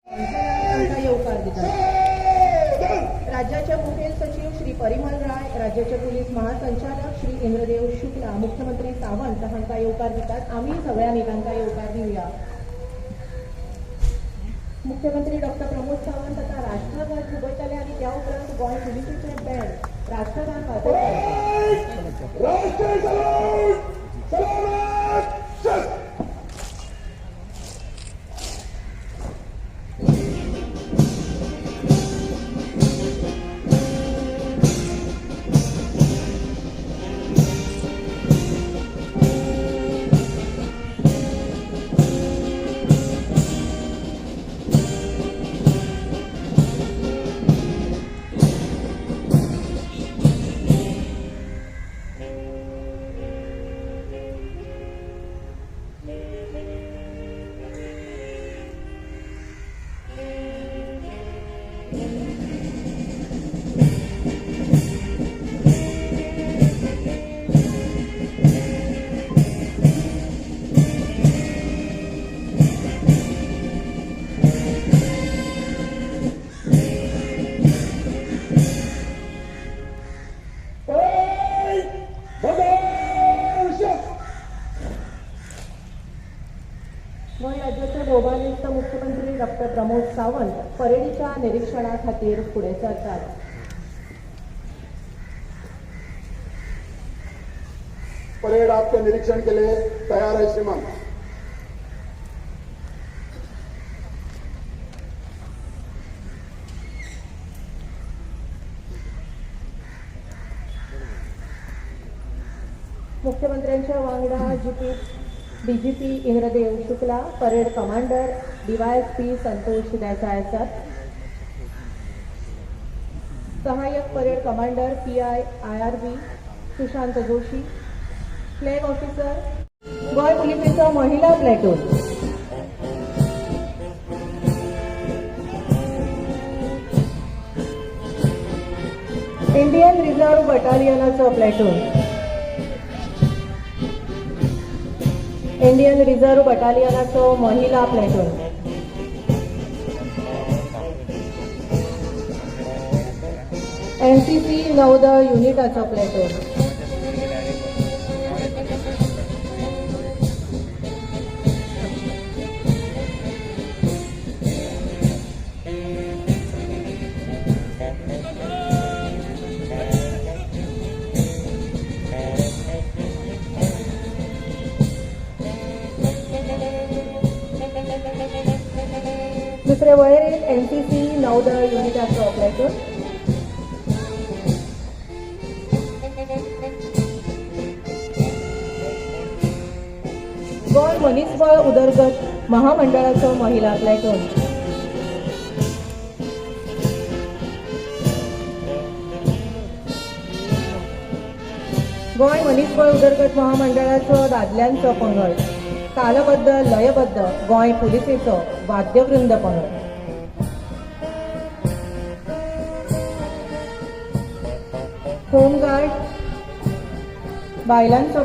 योगदान देतात. राज्याचे मुख्य सचिव श्री परिमल राय, राज्याचे पोलीस महासंचालक श्री इंद्रदेव शुक्ला, मुख्यमंत्री सावंत हांकां येवकार दितात. आम्ही सगळ्यांनी तांकां येवकार दिवया. मुख्यमंत्री डॉक्टर प्रमोद सावंत आता राष्ट्रगान फुगयतले आणि त्या उपरांत गोंय पुलिसेचे बँड राष्ट्रगान वाजयतले. राष्ट्रीय सलामत. गोंय राज्याचे भोवमानिस्त मुख्यमंत्री डॉक्टर प्रमोद सावंत परेडीच्या निरीक्षणा खातीर फुडें सरतात. परेड आपके निरीक्षण के लिए तैयार है श्रीमान. मुख्यमंत्र्यांच्या वांगडा DGP Indradev Shukla, parade commander DYSP Santosh Desai आसात. सहाय्यक parade commander PI IRB Sushant Joshi, flag officer Goa पुलिसेचो महिला प्लॅटून, इंडियन रिझर्व्ह बटालियनाचो प्लॅटून, इंडियन रिझर्व्ह बटालियनाचो महिला प्लॅटून, NCC नौदळ युनिटाचो प्लॅटून, दुसरे वळेरेंत NCC नौदळ युनिटाचो प्लॅटून, गोंय मनीसबळ उदरगत महामंडळाचो महिला प्लॅटून, गोंय मनीसबळ उदरगत महामंडळाचो दादल्यांचो पंगड, तालबद्ध लयबद्ध गोंय पुलिसेचो वाद्यवृंद पंगड, होमगार्ड बायलांचो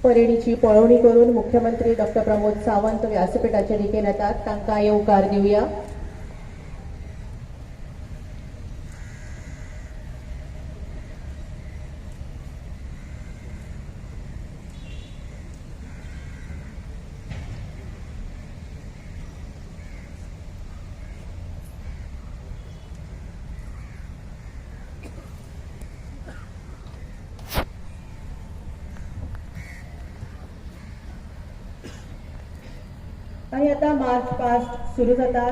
परेडीची पळवणी करून मुख्यमंत्री डॉक्टर प्रमोद सावंत व्यासपीठाच्या दिकेन येतात. तांकां येवकार दिवया. आणि आता मार्च पास्ट सुरू जाता.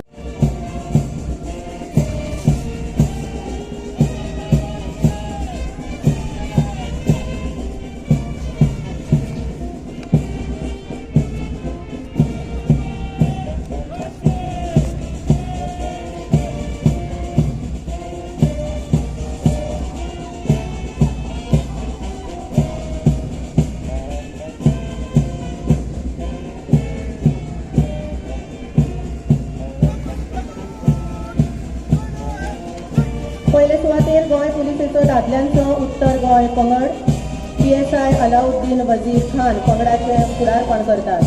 गोंय पुलिसेचो दादल्यांचो उत्तर गोंय पंगड PSI अलाउद्दीन वजीर खान पंगडाचे फुडारपण करतात.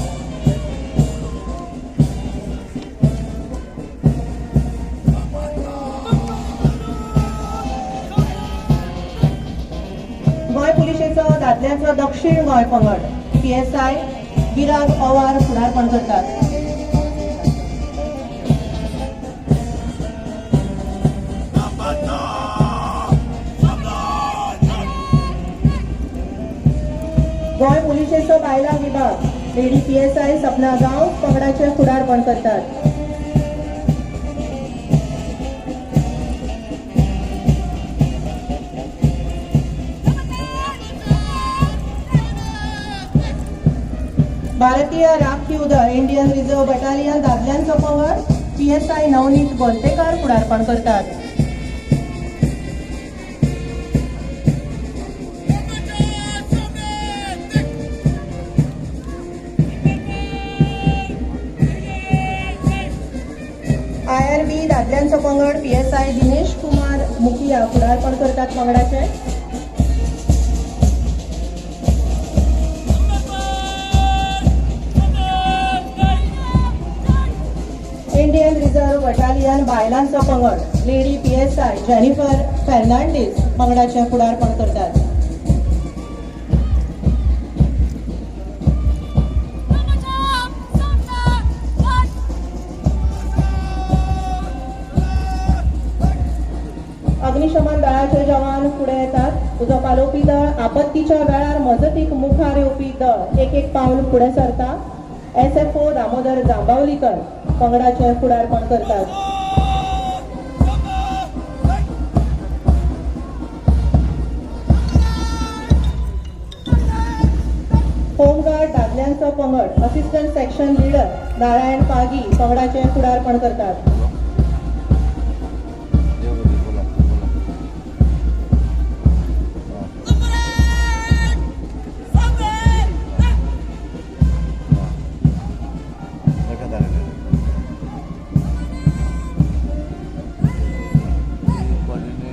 गोंय पुलिसेचो दादल्यांचो दक्षिण गोंय पंगड PSI विराग पवार फुडारपण करतात. गोंय पुलिसेचो बायलां विभाग लेडी PSI सपना गांव पंगडाचे फुडारपण करतात. भारतीय राखीव दळ इंडियन रिझर्व्ह बटालियन दादल्यांचो पंगड PSI नवनीत गोलतेकर फुडारपण करतात. IRB दादल्यांचो पंगड PSI दिनेश कुमार मुखिया फुडारपण करतात पंगडाचे. इंडियन रिझर्व्ह बटालियन बायलांचो पंगड लेडी PSI जेनिफर फर्नांडीस पंगडाचे फुडारपण करतात. अग्निशमन दळाचे जवान फुडें येतात. उजो पालोवपी दळ आपत्तीच्या वेळार मजतीक मुखार येवपी दळ एक पावल फुडें सरता. SFO दामोदर जांबावलीकर पंगडाचे फुडारपण करतात. होमगार्ड दादल्यांचो पंगड assistant section leader Narayan Pagi पंगडाचे फुडारपण करतात.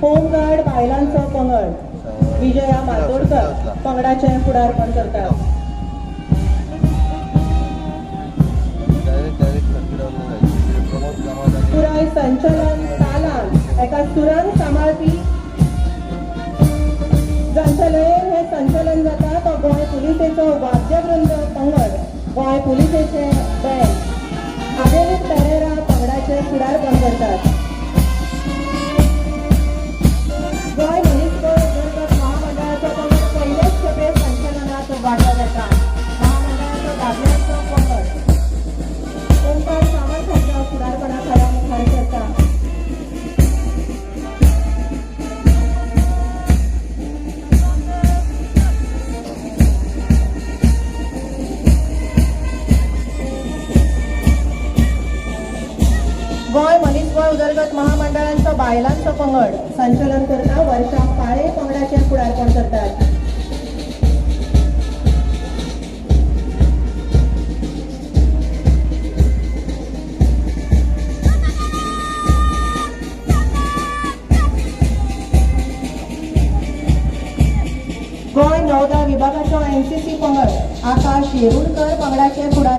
होमगार्ड बायलांचो पंगड विजया मातोडकर पंगडाचे फुडारपण करतात. पुराय संचलन तालान एका सुरान सांबाळपी जांच्या लयेन हे संचलन जाता तो गोंय पुलिसेचो वाद्यवृंद पंगड गोंय पुलिसेचे बँड आदेलीत पेरेरा पंगडाचे फुडारपण करतात. गोंय मनीसबळ उदरगत महामंडळाचो पंगड पयलेच खेपे संचलनात वांटो घेता. महामंडळाचो दादल्यांचो पंगड ओंकार सावंत हांच्या फुडारपणा खाला मुखार सरता. गोंय मनीसबळ उदरगत महामंडळांचो बायलांचो पंगड संचलन करता. वर्षा काळे पंगडाचे फुडारपण करतात. गोंय नौदळ विभागाचो NCC पंगड आकाश येरुडकर पंगडाचे फुडार.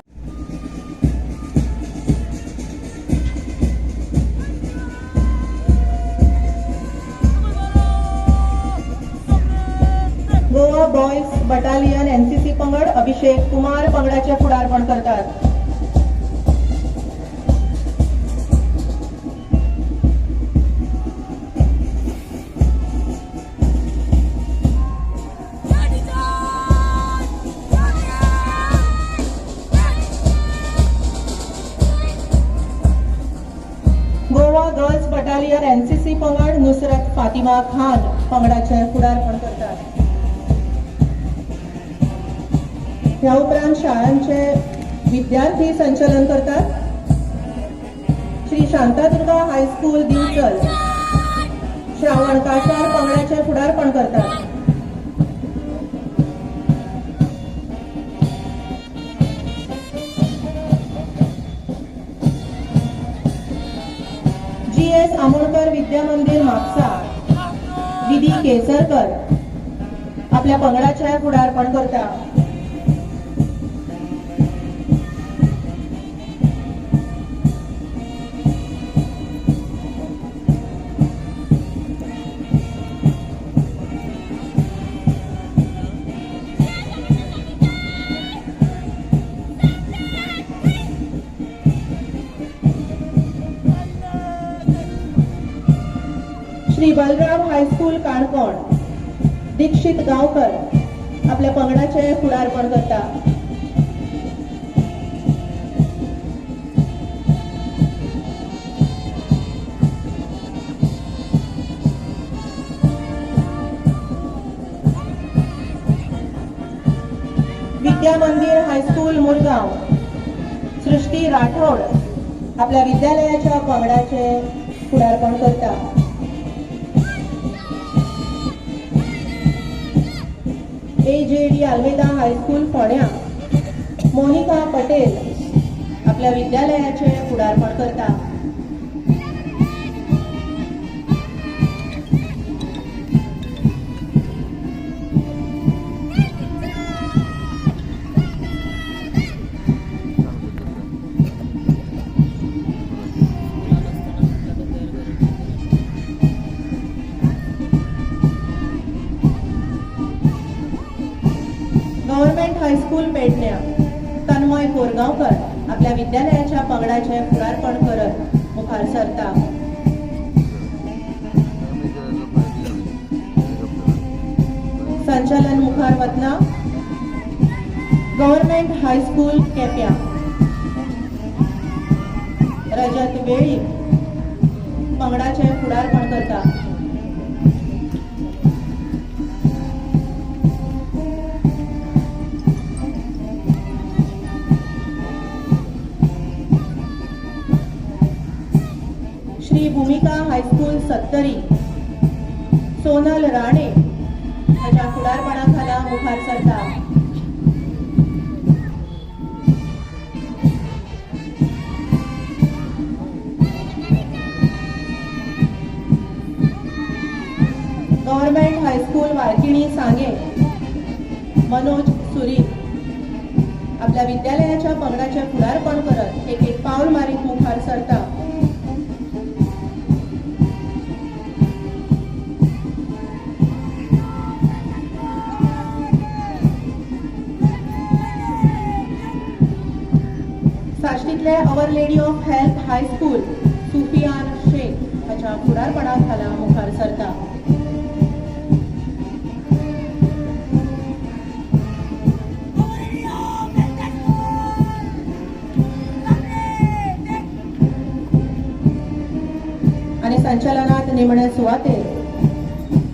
गोवा बॉयज बटालियन NCC पंगड अभिषेक कुमार पंगडाचे फुडारपण करतात. गोवा गर्ल्स बटालियन NCC पंगड नुसरत फातिमा खान पंगडाचे फुडारपण करतात. ह्या उपरांत शाळांचे विद्यार्थी संचलन करतात. श्री शांतादुर्गा हायस्कूल दिवचल श्रावण कासार पंगडाचे फुडारपण करतात. GS आमोणकर विद्या मंदिर म्हापसा विधी केसरकर आपल्या पंगडाचे फुडारपण करता. श्री बलराम हायस्कूल काणकोण दीक्षित गावकर आपल्या पंगडाचे फुडारपण करता. विद्या मंदिर हायस्कूल मुरगाव सृष्टी राठोड आपल्या विद्यालयाच्या पंगडाचे फुडारपण करता. AJD अल्मेदा हायस्कूल फोंड्या मोनिका पटेल आपल्या विद्यालयाचे फुडारपण करता. गव्हर्नमेंट हायस्कूल पेडण्या तन्मय कोरगावकर आपल्या विद्यालयाच्या पंगडाचे फुडारपण करत मुखार सरता. संचालन मुखार वतना गव्हर्नमेंट हायस्कूल केप्या रजत वेळी पंगडाचे फुडारपण करता. श्री भूमिका हायस्कूल सत्तरी सोनल राणे हाच्या फुडारपणाखाला मुखार सरता. गव्हर्नमेंट हायस्कूल वाळकिणी सांगे मनोज सुरी आपल्या विद्यालयाच्या पंगडाचे फुडारपण करत एक पाऊल मारीत मुखार सरता. साश्टीतले our lady of health high school Sufiyan Shaikh हाच्या फुडारपणाखाला मुखार सरता. आणि संचालनात निमणे सुवातेर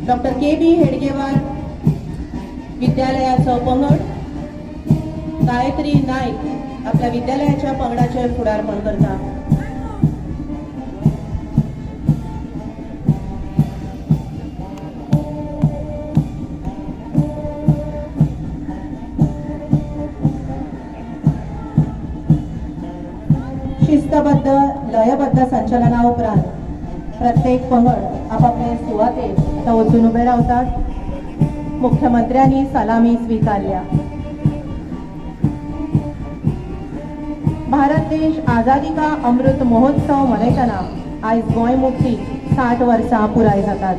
डॉक्टर KB हेडगेवार विद्यालयाचो पंगड गायत्री नाईक आपल्या विद्यालयाच्या पंगडाचे फुडारपण करता. शिस्तबद्ध लयबद्ध संचलना उपरांत प्रत्येक पंगड आपापले सुवातेर वचून उबे रावतात. मुख्यमंत्र्यांनी सलामी स्वीकारल्या. भारत देश आझादी का अमृत महोत्सव मनयतना आयज गोंय मुक्ती 60 वर्सां पुराय जातात.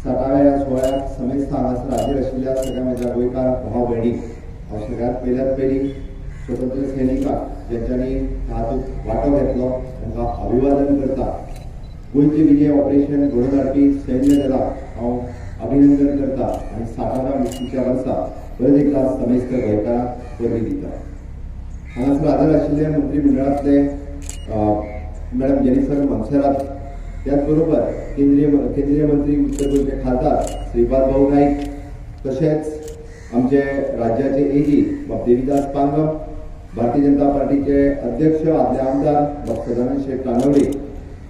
सकाळी या सोहळ्यात समीर स्थानास राजीर आशिल्ल्या सगळ्या माझ्या गोंयकार भाव भयणी, हांव सगळ्यात पयली स्वतंत्र सैनिकांक ज्यांच्यांनी हातूंत वांटो घेतलो तांकां अभिवादन करता. गोंयचे विजय ऑपरेशन घडोवन हाडपी सैन्य दलाक हांव अभिनंदन करता आनी 60व्या मुक्तीच्या वर्सा परत एकदा समेस्त गोंयकारांक परबी दिता. हांगासर हाजीर आशिल्ले मंत्रिमंडळांतले मॅडम जेनिफर मोन्सेरात, त्याच बरोबर केंद्रीय मंत्री उत्तर गोंयचे खासदार श्रीपाद भाऊ नाईक, तशेंच आमचे राज्याचे एजी बाब देविदास पांगम, भारतीय जनता पार्टीचे अध्यक्ष आदले आमदार बाब सदानंद शेठ कानवडे,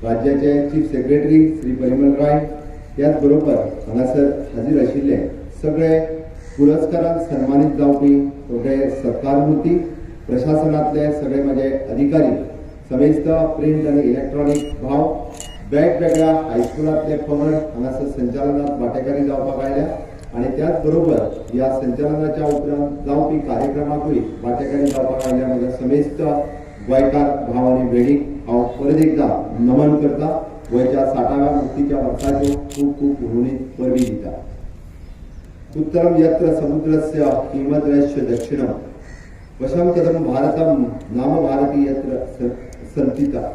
राज्याचे चीफ सेक्रेटरी श्री परिमल राय, त्याच बरोबर हांगासर हाजीर आशिल्ले सगळे पुरस्कारान सन्मानीत जावपी सगळे सत्कारमुर्ती, प्रशासनातले सगळे माझे अधिकारी, समेस्त प्रिंट आणि इलेक्ट्रॉनिक भाव, वेगवेगळ्या हायस्कुलांतले पंगड हांगासर संचालनात वांटेकारी जावपाक आयल्या आणि त्याच बरोबर ह्या संचालनाच्या उपरांत जावपी कार्यक्रमाकूय वांटेकारी जावपाक आयल्या म्हज्या समेस्त गोंयकार भाव आनी भयणीक हांव परत एकदा नमन करता. गोंयच्या 60व्या मुक्तीच्या वर्साच्यो खूब खूब उर्वरीत परबी दिता. उत्तरम यत्र समुद्रस्य हिमद्रश्य दक्षिणम वशम कदम भारतम नाम भारती यत्र संतिता.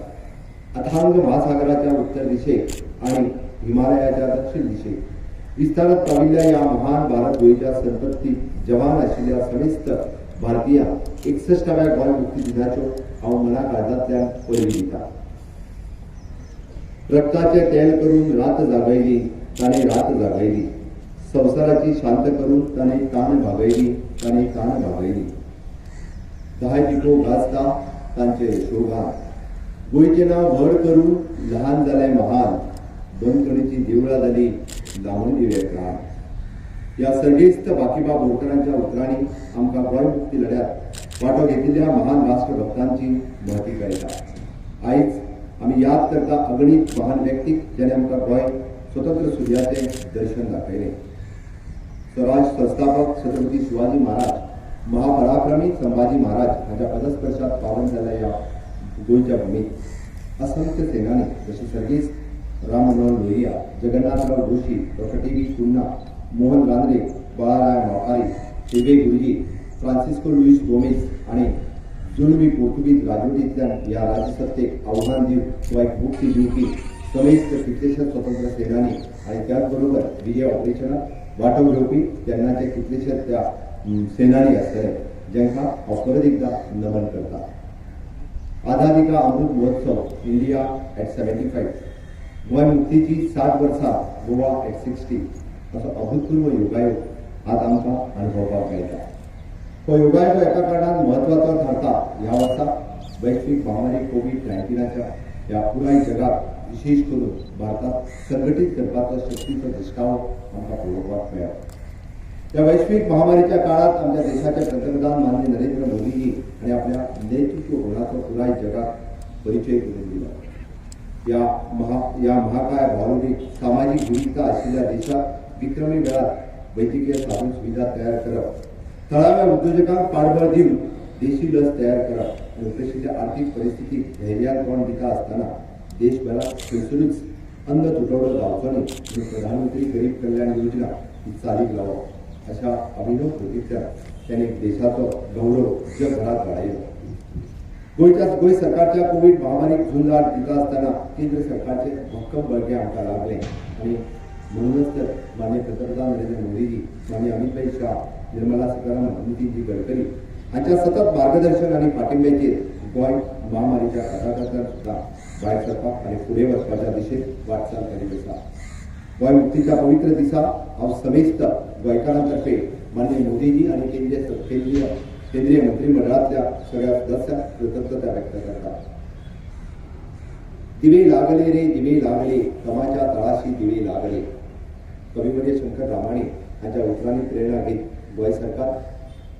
अथांग महासागराच्या उत्तर दिशेक आणि हिमालयाच्या दक्षिण दिशेक विस्तारात पाविल्ल्या या महान भारत गोंयच्या संपत्ती जवान आशिल्ल्या समेस्त भारतीयांक 61व्या गोंय मुक्ती दिनाच्यो हांव मना काळजांतल्यान परबी दिता. रक्ताचे तेल करून रात जागयली ताणे रात जागयली, संवसाराची शांत करून ताणे ताण भागयली ताणे ताण भागयली. 10 पिको गाजता तांचे शोगान, गोंयचें नांव व्हड करून ल्हान जाले महान, बंदखणीची देवळां जाली लावून दिवे प्राण. ह्या सर्गेस्त बाकीबाब बोरकरांच्या उतरांनी आमकां गोंय मुक्ती लढ्यात वांटो घेतिल्ल्या महान राष्ट्रभक्तांची महती कळटा. आयज आमी याद करता अगणित महान व्यक्तीक जेणे आमकां गोंय स्वतंत्र सुर्याचें दर्शन दाखयलें. स्वराज संस्थापक छत्रपती शिवाजी महाराज, महापराक्रमी संभाजी महाराज हांच्या पदस्पर्शात पावन जाल्ल्या ह्या गोंयच्या भूमीत असंख्य सेनानी जशी सर्गेस्त राम मनोहर लोहिया, जगन्नाथराव जोशी, डॉक्टर टी.व्ही. कुन्ना, मोहन रानडे, बाळाराय मापारी, शेबे गुरुजी, फ्रांसिस्को लुईस गोमेज आणि जुलमी पोर्तुगीज राजवटींतल्यान ह्या राजसत्तेक आव्हान दिवन गोंयक मुक्ती दिवपी समेस्त कितलेशे स्वतंत्र सेनानी आणि त्याच बरोबर विजय ऑपरेशनात वांटो घेवपी तेन्नाचे कितलेशे त्या सेनानी आसतले जेंकां हांव परत एकदा नमन करता. आझादी का अमृत महोत्सव इंडिया एट 75, गोंय मुक्तीची 60 वर्सां गोवा एट 60 असो अभूतपूर्व योगायोग आज आमकां अनुभवपाक मेळटा. हो योगायोग एका कारणान म्हत्वाचो थारता. ह्या वर्सा वैश्वीक महामारी कोविड-19च्या ह्या पुराय जगाक विशेष करून भारतात संघटीत करपाचो शक्तीचो दिश्टावो आमकां पळोवपाक मेळ्ळा. या वैश्विक महामारीच्या काळात आमच्या देशाचे पंतप्रधान माननीय नरेंद्र मोदीजी आणि आपल्या नेतृत्व गुणाचो पुराय जगात परिचय करून दिला. या महाकाय भावनिक सामाजिक विविधता आशिल्ल्या देशात विक्रमी वेळात वैद्यकीय साधन सुविधा तयार करप, थळाव्या उद्योजकांक पाठबळ दिवन देशी लस तयार करप आणि उपरेशीच्या आर्थिक परिस्थितीक धैर्यान तोंड दिता आसतना देशभरात खंयसरूच अन्न तुटवडो जावचो न्ही म्हणून प्रधानमंत्री गरीब कल्याण योजना ही चालीक लावप अशा अभिनव कृतींतल्यान त्याने देशाचो गौरव जगभरात वाडयलो. गोंय सरकारच्या कोविड महामारीक झुंज दिता आसतना केंद्र सरकारचे भक्कम बळगे आमकां लागले आणि म्हणूनच तर माननीय पंतप्रधान नरेंद्र मोदीजी, माननीय अमित शाह, निर्मला सीतारामन, नितीनजी गडकरी हांच्या सतत मार्गदर्शन आणि पाठिंब्याचेर गोंय महामारीच्या काळांतल्यान सुद्धा भायर सरपाक आणि फुडें वचपाच्या दिशेन वाटचाल करीत आसा. गोंय मुक्तीच्या पवित्र दिसा हांव समेस्त गोंयकारांतर्फे माननीय मोदीजी आणि केंद्रीय मंत्रिमंडळातल्या सगळ्या सदस्यांक कृतज्ञता व्यक्त करता. दिवे लागले रे दिवे लागले, तमाच्या तळाशी दिवे लागले. कविवर्य शंकर रामाणे हांच्या उतरांनी प्रेरणा घेत गोंय सरकार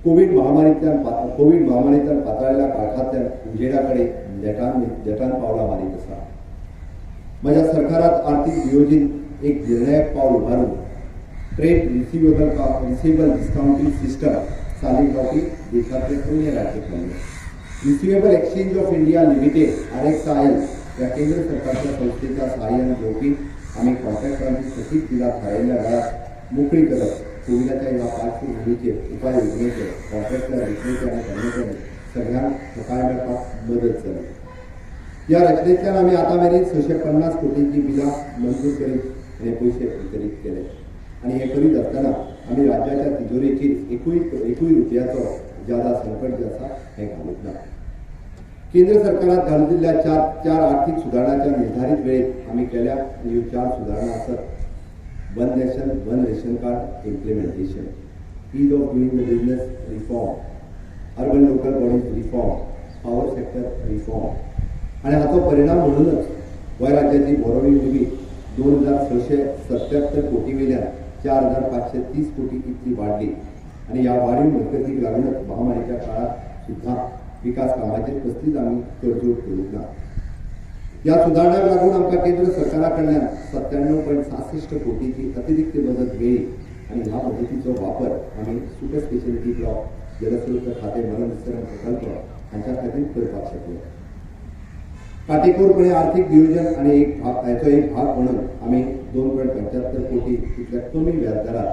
कोविड महामारींतल्यान पातळिल्ल्या काळखांतल्यान उजेडा कडेन नेटान पावलां मारीत आसा. म्हज्या सरकारात आर्थीक नियोजीत एक निर्णायक पावल उबारून ट्रेड रिसिवेबल डिस्काउंटिंग सिस्टम चालीक लावपी देशांतले पयले राज्य थारले. Receivable exchange of India limited RXIL या केंद्र सरकारच्या संस्थेच्या सहाय्यान घेवपी आमी कॉन्ट्रॅक्टरांची थकीत बिलां थारायल्ल्या वेळार मोकळी करप कोविडाच्या ह्या पार्श्वभूमीचेर उपाय योजनेचे कॉन्ट्रॅक्टर रचनेचे आनी कर्मचारी सगळ्यांक सकाळ मेळपाक मदत जाली। या रचनेंतल्यान आमी आतां मेरेन 650 कोटींची बिलां मंजूर करीत आनी पयशे वितरीत केले आनी हे करीत आसतना आमी राज्याच्या तिजोरेचेर एकूय रुपयाचो ज्यादा संकट जे आसा हें घालूंक ना। केंद्र सरकारान घालून दिल्ल्या चार आर्थीक सुदारणांच्या निर्धारीत वेळेत आमी केल्या ह्यो 4 सुदारणा आसात। One nation one ration card implementation, ease of doing the business reform, urban local bodies reform, power sector reform आनी हाचो परिणाम म्हणूनच गोंय राज्याची बोरोविंग लिमीट 2677 कोटी वयल्यान 4530 कोटी इतली वाडली आनी ह्या वाडीव मिळकतीक लागूनच महामारीच्या काळात सुद्धा विकास कामाचेर कसलीच आमी तडजोड करूंक ना। ह्या सुदारणाक लागून आमकां केंद्र सरकारा कडल्यान 97.66 कोटीची अतिरिक्त मदत मेळ्ळी आनी ह्या मदतीचो वापर आमी सुपर स्पेशलिटी ब्लॉक, जलस्रोत खाते, मलनिस्सरण प्रकल्प हांच्या खातीर करपाक शकले। काटेकोरपणे आर्थीक नियोजन आनी हाचो एक भाग म्हणून आमी 2.75 कोटी इतल्या कमी व्याजदरात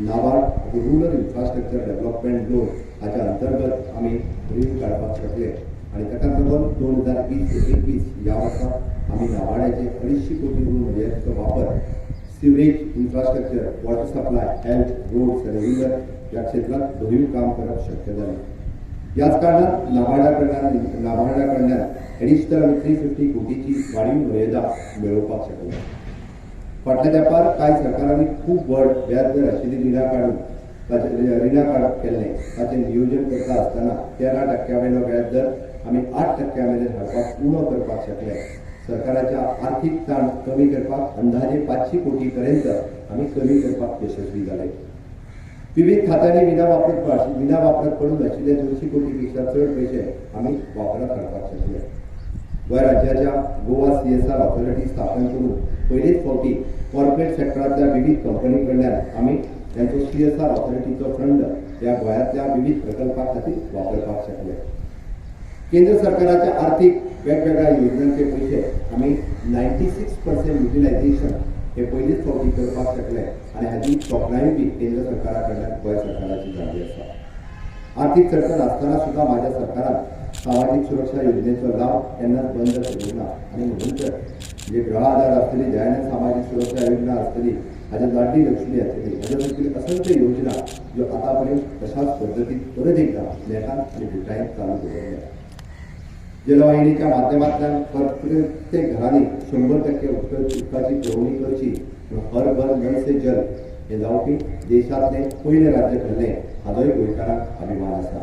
NABARD rural infrastructure development loan हाच्या अंतर्गत आमी रीण काडपाक शकले आनी ताका लागून 2020-21 ह्या वर्सा आमी नाबार्डाचे 250 कोटी ऋण मर्यादेचो वापर sewerage infrastructure, water supply, health, roads आनी रुरल ह्या क्षेत्रात भरीव काम करप शक्य जालें। ह्याच कारणान नाबार्डा कडल्यान एडिशनल 350 कोटीची वाडीव मर्यादा मेळोवपाक शकले। फाटल्या तेंपार कांय सरकारांनी खूब व्हड व्याज दर आशिल्ली रिणां काडप केल्लें ताचें नियोजन करता आसतना 13% वयलो व्याज दर आमी 8% मेरेन हाडपाक उणो करपाक शकले। सरकाराच्या आर्थीक ताण कमी करपाक अंदाजे 500 कोटी पर्यंत आमी कमी करपाक यशस्वी जाले। विविध खात्यांनी विना वापरत पडून आशिल्ले 200 कोटीपेक्षा चड पयशे आमी वापरात हाडपाक शकले। गोंय राज्याच्या गोवा CSR ऑथॉरिटी स्थापन करून पयलेच फावटी कॉर्पोरेट सेक्टरांतल्या विविध कंपनी कडल्यान आमी त्यांचो CSR ऑथॉरिटीचो फंड ह्या गोंयांतल्या विविध प्रकल्पां खातीर वापरपाक शकले। केंद्र सरकाराच्या आर्थीक वेगवेगळ्या योजनांचे पयशे आमी 96% युटिलायझेशन हे पयलीच फावटी करपाक शकले आनी हाची तोखणाय बी केंद्र सरकारा कडल्यान गोंय सरकाराची जाल्ली आसा। आर्थीक चडकण आसतना सुद्धा माझ्या सरकारान सामाजीक सुरक्षा योजनेचो लाभ केन्नाच बंद करूंक ना आनी म्हणून तर जे गृह आधार आसतली, दयानंद सामाजीक सुरक्षा योजना आसतली, हाजे लाडली लक्ष्मी आसतली, हाजे खातीर असंख्य योजना ज्यो आतापर्यंत तशाच पद्दतीन परत एकदा नेटान आनी विटायन चालू दवरल्या। जलवाहिनीच्या माध्यमांतल्यान प्रत्येक घरांनी 100% उदकाची पुरवणी करची हर घर नल से जल हे जावपी देशांतले पयले राज्य ठरले हाचोय गोंयकारांक अभिमान आसा।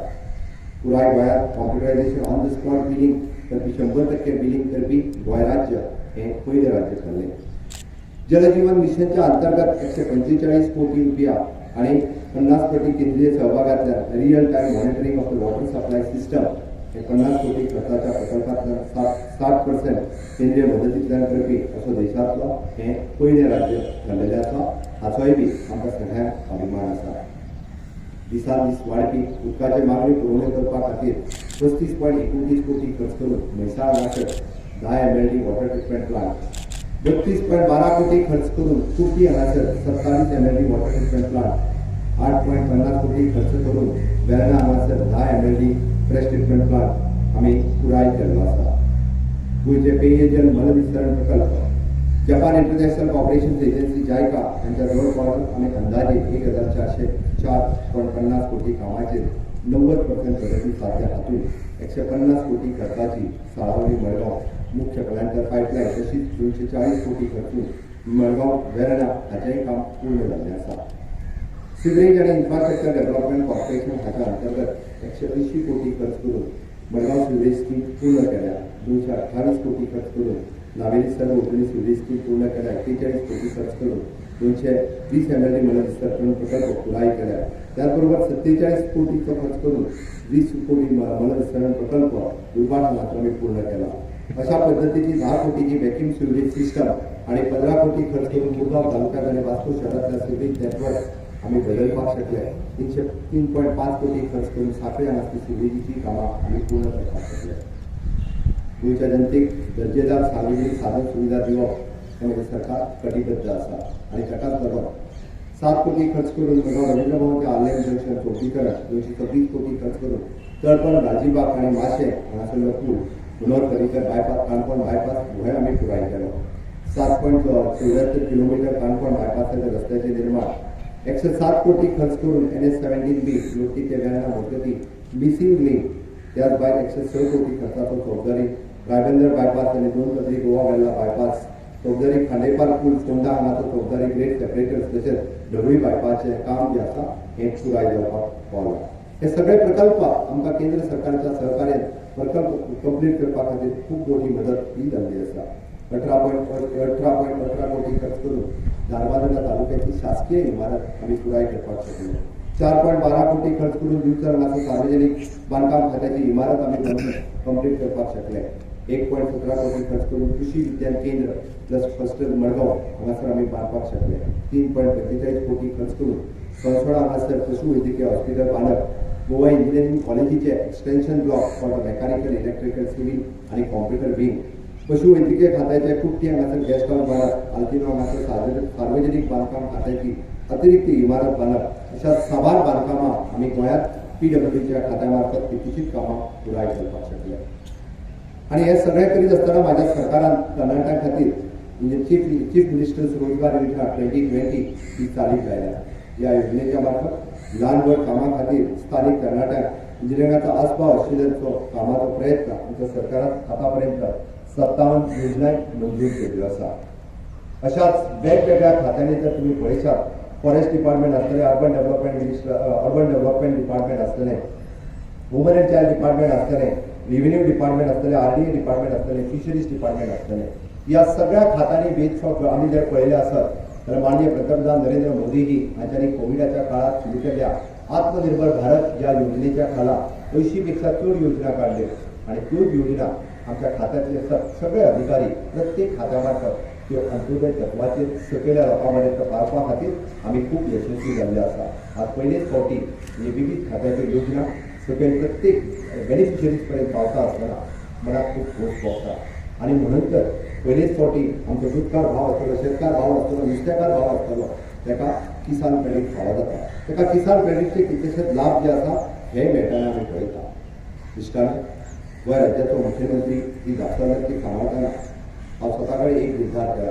पुराय गोंयांत computerization on the spot billing करपी 100% बिलिंग करपी गोंय राज्य हे पयले राज्य ठरले। जलजीवन मिशनच्या अंतर्गत 145 कोटी रुपया आणि 50 कोटी केंद्रीय सहभागातल्यान real time monitoring of the water supply system हे 50 कोटी खर्चाच्या प्रकल्पांतल्यान 60% केंद्रीय मदतींतल्यान करपी असो देशांतलो हे पयले राज्य ठरलेले आसा। हाचोय बी आमकां सगळ्यांक अभिमान आसा। दिसान दीस वाडपी उदकाचे मागणी पुरवणी करपा खातीर 35.29 कोटी खर्च करून म्हैसाळ हांगासर 10 MLD वॉटर ट्रिटमेंट प्लांट, 32.12 कोटी खर्च करून कुर्टी हांगासर 27 MLD वॉटर ट्रिटमेंट प्लांट, 8.50 कोटी खर्च करून वेर्णा हांगासर 10 MLD फ्रेश ट्रिटमेंट प्लांट आमी पुराय केल्लो आसा। गोंयचे पेयजल मलनिस्सरण प्रकल्प Japan international cooperation agency JICA हांच्या जवळपास आमी अंदाजे 1404.50 कोटी कामाचेर 90% प्रगती साध्या हातून 150 कोटी खर्चाची साळावली मडगांव मुख्य कळंतर पायपलायन तशीच 240 कोटी खर्चून मडगांव वेर्णा हाचेंय काम पूर्ण जाल्लें आसा। सिवरेज आनी इन्फ्रास्ट्रक्चर डेव्हलपमेंट कॉर्पोरेशन हाच्या अंतर्गत 180 कोटी खर्च करून मडगांव सिवरेज स्कीम पूर्ण केल्या, 228 कोटी खर्च करून नावेली सर्व उजनी सिवरेज स्कीम पूर्ण केल्या, 41 कोटी खर्च करून 220 MLD मलनिस्सरण प्रकल्प पुराय केल्या, त्याचबरोबर 47 कोटीचो खर्च करून 20 कोटी मलनिस्सरण प्रकल्प उभारणी आमी पूर्ण केला। अशा पद्धतीची 10 कोटीची वॅक्यूम सिवरेज सिस्टम आणि 15 कोटी खर्च करून मुरगांव तालुक्यात आणि वास्को शहरातल्या सिवरेज नेटवर्क आम्ही बदलपाक शकले। 3.5 कोटी खर्च करून साखळे हांगासरली सिवरेजीची कामां आमी पूर्ण करपाक शकले। गोंयच्या जनतेक दर्जेदार सार्वजनीक साधन सुविधा दिवप हे म्हजें सरकार कटिबद्ध आसा आनी ताकाच लागून 7 कोटी खर्च करून रवींद्र भवनच्या आलेम जंक्शन चौकीकरण 226 कोटी खर्च करून तळपण राजीबाग आणि माशे हांगासरलो पूल पुनर्करीकर बायपास काणकोण बायपास हे आमी पुराय केलो. 7.74 किलोमीटर काणकोण बायपासाच्या रस्त्याचे निर्माण 107 कोटी खर्च करून NH17B लोटी ते वेर्णा मजगती मिसिंग लिंक त्याच भायर 106 कोटी खर्चाचो चौधरी रायबंदर बायपास आणि 2 पदरी गोवा वेल्ला बायपास चौधरी खांडेपार पूल फोंडा हांगाचो चौधरी ग्रेट सेपरेटर्स तशेंच ढवळी बायपासचें काम जे आसा हें पुराय जावपाक पावलां. हे सगळे प्रकल्प आमकां केंद्र सरकारच्या सहकार्यान प्रकल्प कंप्लीट करपा खातीर खूब मोठी मदत ही जाल्ली आसा. 18.18 कोटी खर्च करून दारबांदोडा तालुक्याची शासकीय इमारत आमी पुराय करपाक शकले. 4.12 कोटी खर्च करून दिवचर हांगासर सार्वजनीक बांदकाम खात्याची इमारत आमी कंप्लीट करपाक शकले. 1.17 कोटी खर्च करून कृषी विज्ञान केंद्र प्लस हॉस्टेल मडगांव हांगासर आमी बांदपाक शकले. 3.45 कोटी खर्च करून संसोडा हांगासर पशुवैद्यकीय हॉस्पिटल बांदप. गोवा इंजिनियरिंग कॉलेजीचे extension block for the mechanical electrical civil आणि कॉम्प्युटर विंग. पशुवैद्यकीय खात्याचे कुट्टी हांगासर गेस्ट हाऊस बांदप. आल्तिनो हांगासर सार्वजनीक बांदकाम खात्याची अतिरिक्त इमारत बांदप. अशा साबार बांदकामां आमी गोंयांत PWDच्या खात्यामार्फत कितलीशीच कामां पुराय करपाक शकले. आणि हे सगळें करीत आसतना म्हाज्या सरकारान तरणाट्यां खातीर म्हणजे चीफ मिनिस्टर्स रोजगार योजना 2020 ही चालीक लायल्या. ह्या योजनेच्या मार्फत ल्हान व्हड कामां खातीर स्थानीक तरणाट्यांक इंजिनियरिंगाचो आस्पाव आशिल्ल्यांचो कामाचो प्रयत्न आमच्या सरकारान आतापर्यंत 57 योजनाय मंजूर केल्ल्यो आसा. अशाच वेगवेगळ्या खात्यांनी जर तुमी पळयशात फॉरेस्ट डिपार्टमेंट आसतलें, अर्बन डेव्हलपमेंट डिपार्टमेंट आसतलें, वुमन एंड चायल्ड डिपार्टमेंट आसतलें, रेव्हेन्यू डिपार्टमेंट आसतलें, RDA डिपार्टमेंट आसतलें, फिशरीज डिपार्टमेंट आसतलें. ह्या सगळ्या खात्यांनी बेसफॉर आमी जर पळयलें आसत तर माननीय पंतप्रधान नरेंद्र मोदीजी हांच्यांनी कोविडाच्या काळात सुरू केल्ल्या आत्मनिर्भर भारत ह्या योजनेच्या खाला 80 पेक्षा चड योजना काढल्यो आणि त्योच योजना आमच्या खात्यातले सगळे अधिकारी प्रत्येक खात्यामार्फत त्यो अंत्योदय तत्वाचेर सकयल्या लोकां पर्यंत पावपा खातीर आमी खूब यशस्वी जाल्ले आसा. आज पयलेच फावटी हे विविध खात्याच्यो योजना सकयल प्रत्येक बेनिफिशरीज पर्यंत पावता आसतना मनाक खूब खोस भोगता. आणि म्हणून तर पयलेच फावटी आमचो दूधकार भाव आसतलो, शेतकार भाव आसतलो, नुस्तेकार भाव आसतलो ताका किसान क्रेडीट फावो जाता. ताका किसान क्रेडीटचे कितलेशेच लाभ जे आसा हे मेळटना आमी पळयता. इश्टांनो, गोंय राज्याचो मुख्यमंत्री ही जबाबदारी सांबाळटना हांव स्वता कडेन एक निर्धार केला.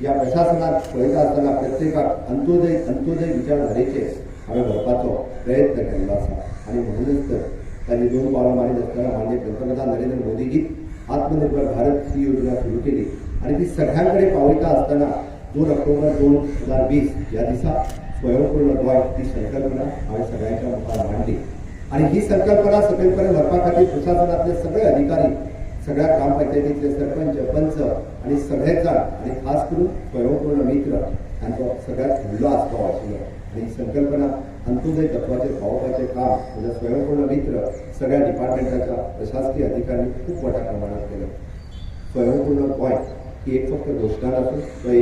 ह्या प्रशासनात पळयता आसतना प्रत्येकाक अंत्योदय विचारधारेचेर हांवें व्हरपाचो प्रयत्न केल्लो आसा. आणि म्हणूनच तर तांणी 2 पावलां मारीत आसतना माननीय पंतप्रधान नरेंद्र मोदीजी आत्मनिर्भर भारत ही योजना सुरू केली आणि ती सगळ्यांकडे पावयता असताना 2 ऑक्टोबर 2020 या दिसा स्वयंपूर्ण गोंय ही संकल्पना हांवें सगळ्यांच्या मुखार मांडली. आणि ही संकल्पना सकयलपर्यंत व्हरपा खातीर प्रशासनातले सगळे अधिकारी, सगळ्या ग्रामपंचायतीतले सरपंच, पंच आणि सगळेच जाण आणि खास करून स्वयंपूर्ण मित्र हांचो सगळ्यात व्हडलो आस्पाव आशिल्लो. आणि ही संकल्पना अंत्योदय तत्वाचेर पावोवपाचें काम म्हज्या स्वयंपूर्ण मित्र सगळ्या डिपार्टमेंटाच्या प्रशासकीय अधिकाऱ्यांनी खूब मोठ्या प्रमाणात केलं. स्वयंपूर्ण गोंय ही एक फक्त घोशणा नसून तो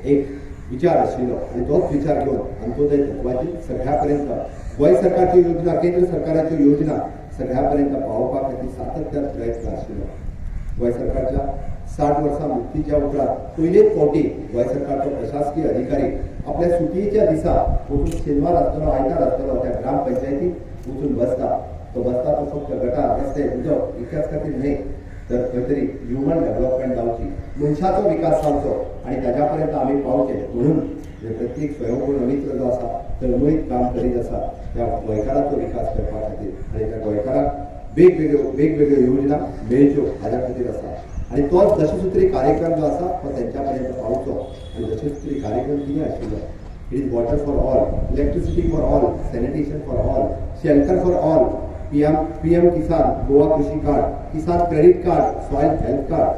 एक विचार आशिल्लो आणि तोच विचार घेऊन अंत्योदय तत्वाची सगळ्यापर्यंत गोंय सरकारची योजना, केंद्र सरकाराची योजना सगळ्यापर्यंत पावोवपा खातीर सातत्यान प्रयत्न आशिल्लो. गोंय सरकारच्या 60 वर्सां मुक्तीच्या उपरांत पयलेच फावटी गोंय सरकारचो प्रशासकीय अधिकारी आपल्या सुटयेच्या दिसा वचून शेनवार आसतलो, आयतार आसतलो त्या ग्रामपंचायतीक वचून बसता. तो बसता तो फक्त गटार, रस्ते, उदक इतक्याच खातीर न्हय तर खंय तरी ह्युमन डेव्हलपमेंट जावची, मनशाचो विकास जावचो आणि ताच्या पर्यंत आमी पावचे म्हणून प्रत्येक स्वयंपूर्ण मित्र जो आसा तळमळीत काम करीत आसा त्या गोंयकाराचो विकास करपा खातीर आणि त्या गोंयकाराक वेगवेगळ्यो योजना मेळच्यो हाज्या खातीर आसा. आणि तोच दशसूत्री कार्यक्रम जो आसा तो तेंच्या पर्यंत पावचो. आणि दशसूत्री कार्यक्रम कितें आशिल्लो? It is water for all, electricity for all, sanitation for all, shelter for all, PM Kisan, Goa Krishi card, Kisan credit card, soil health card,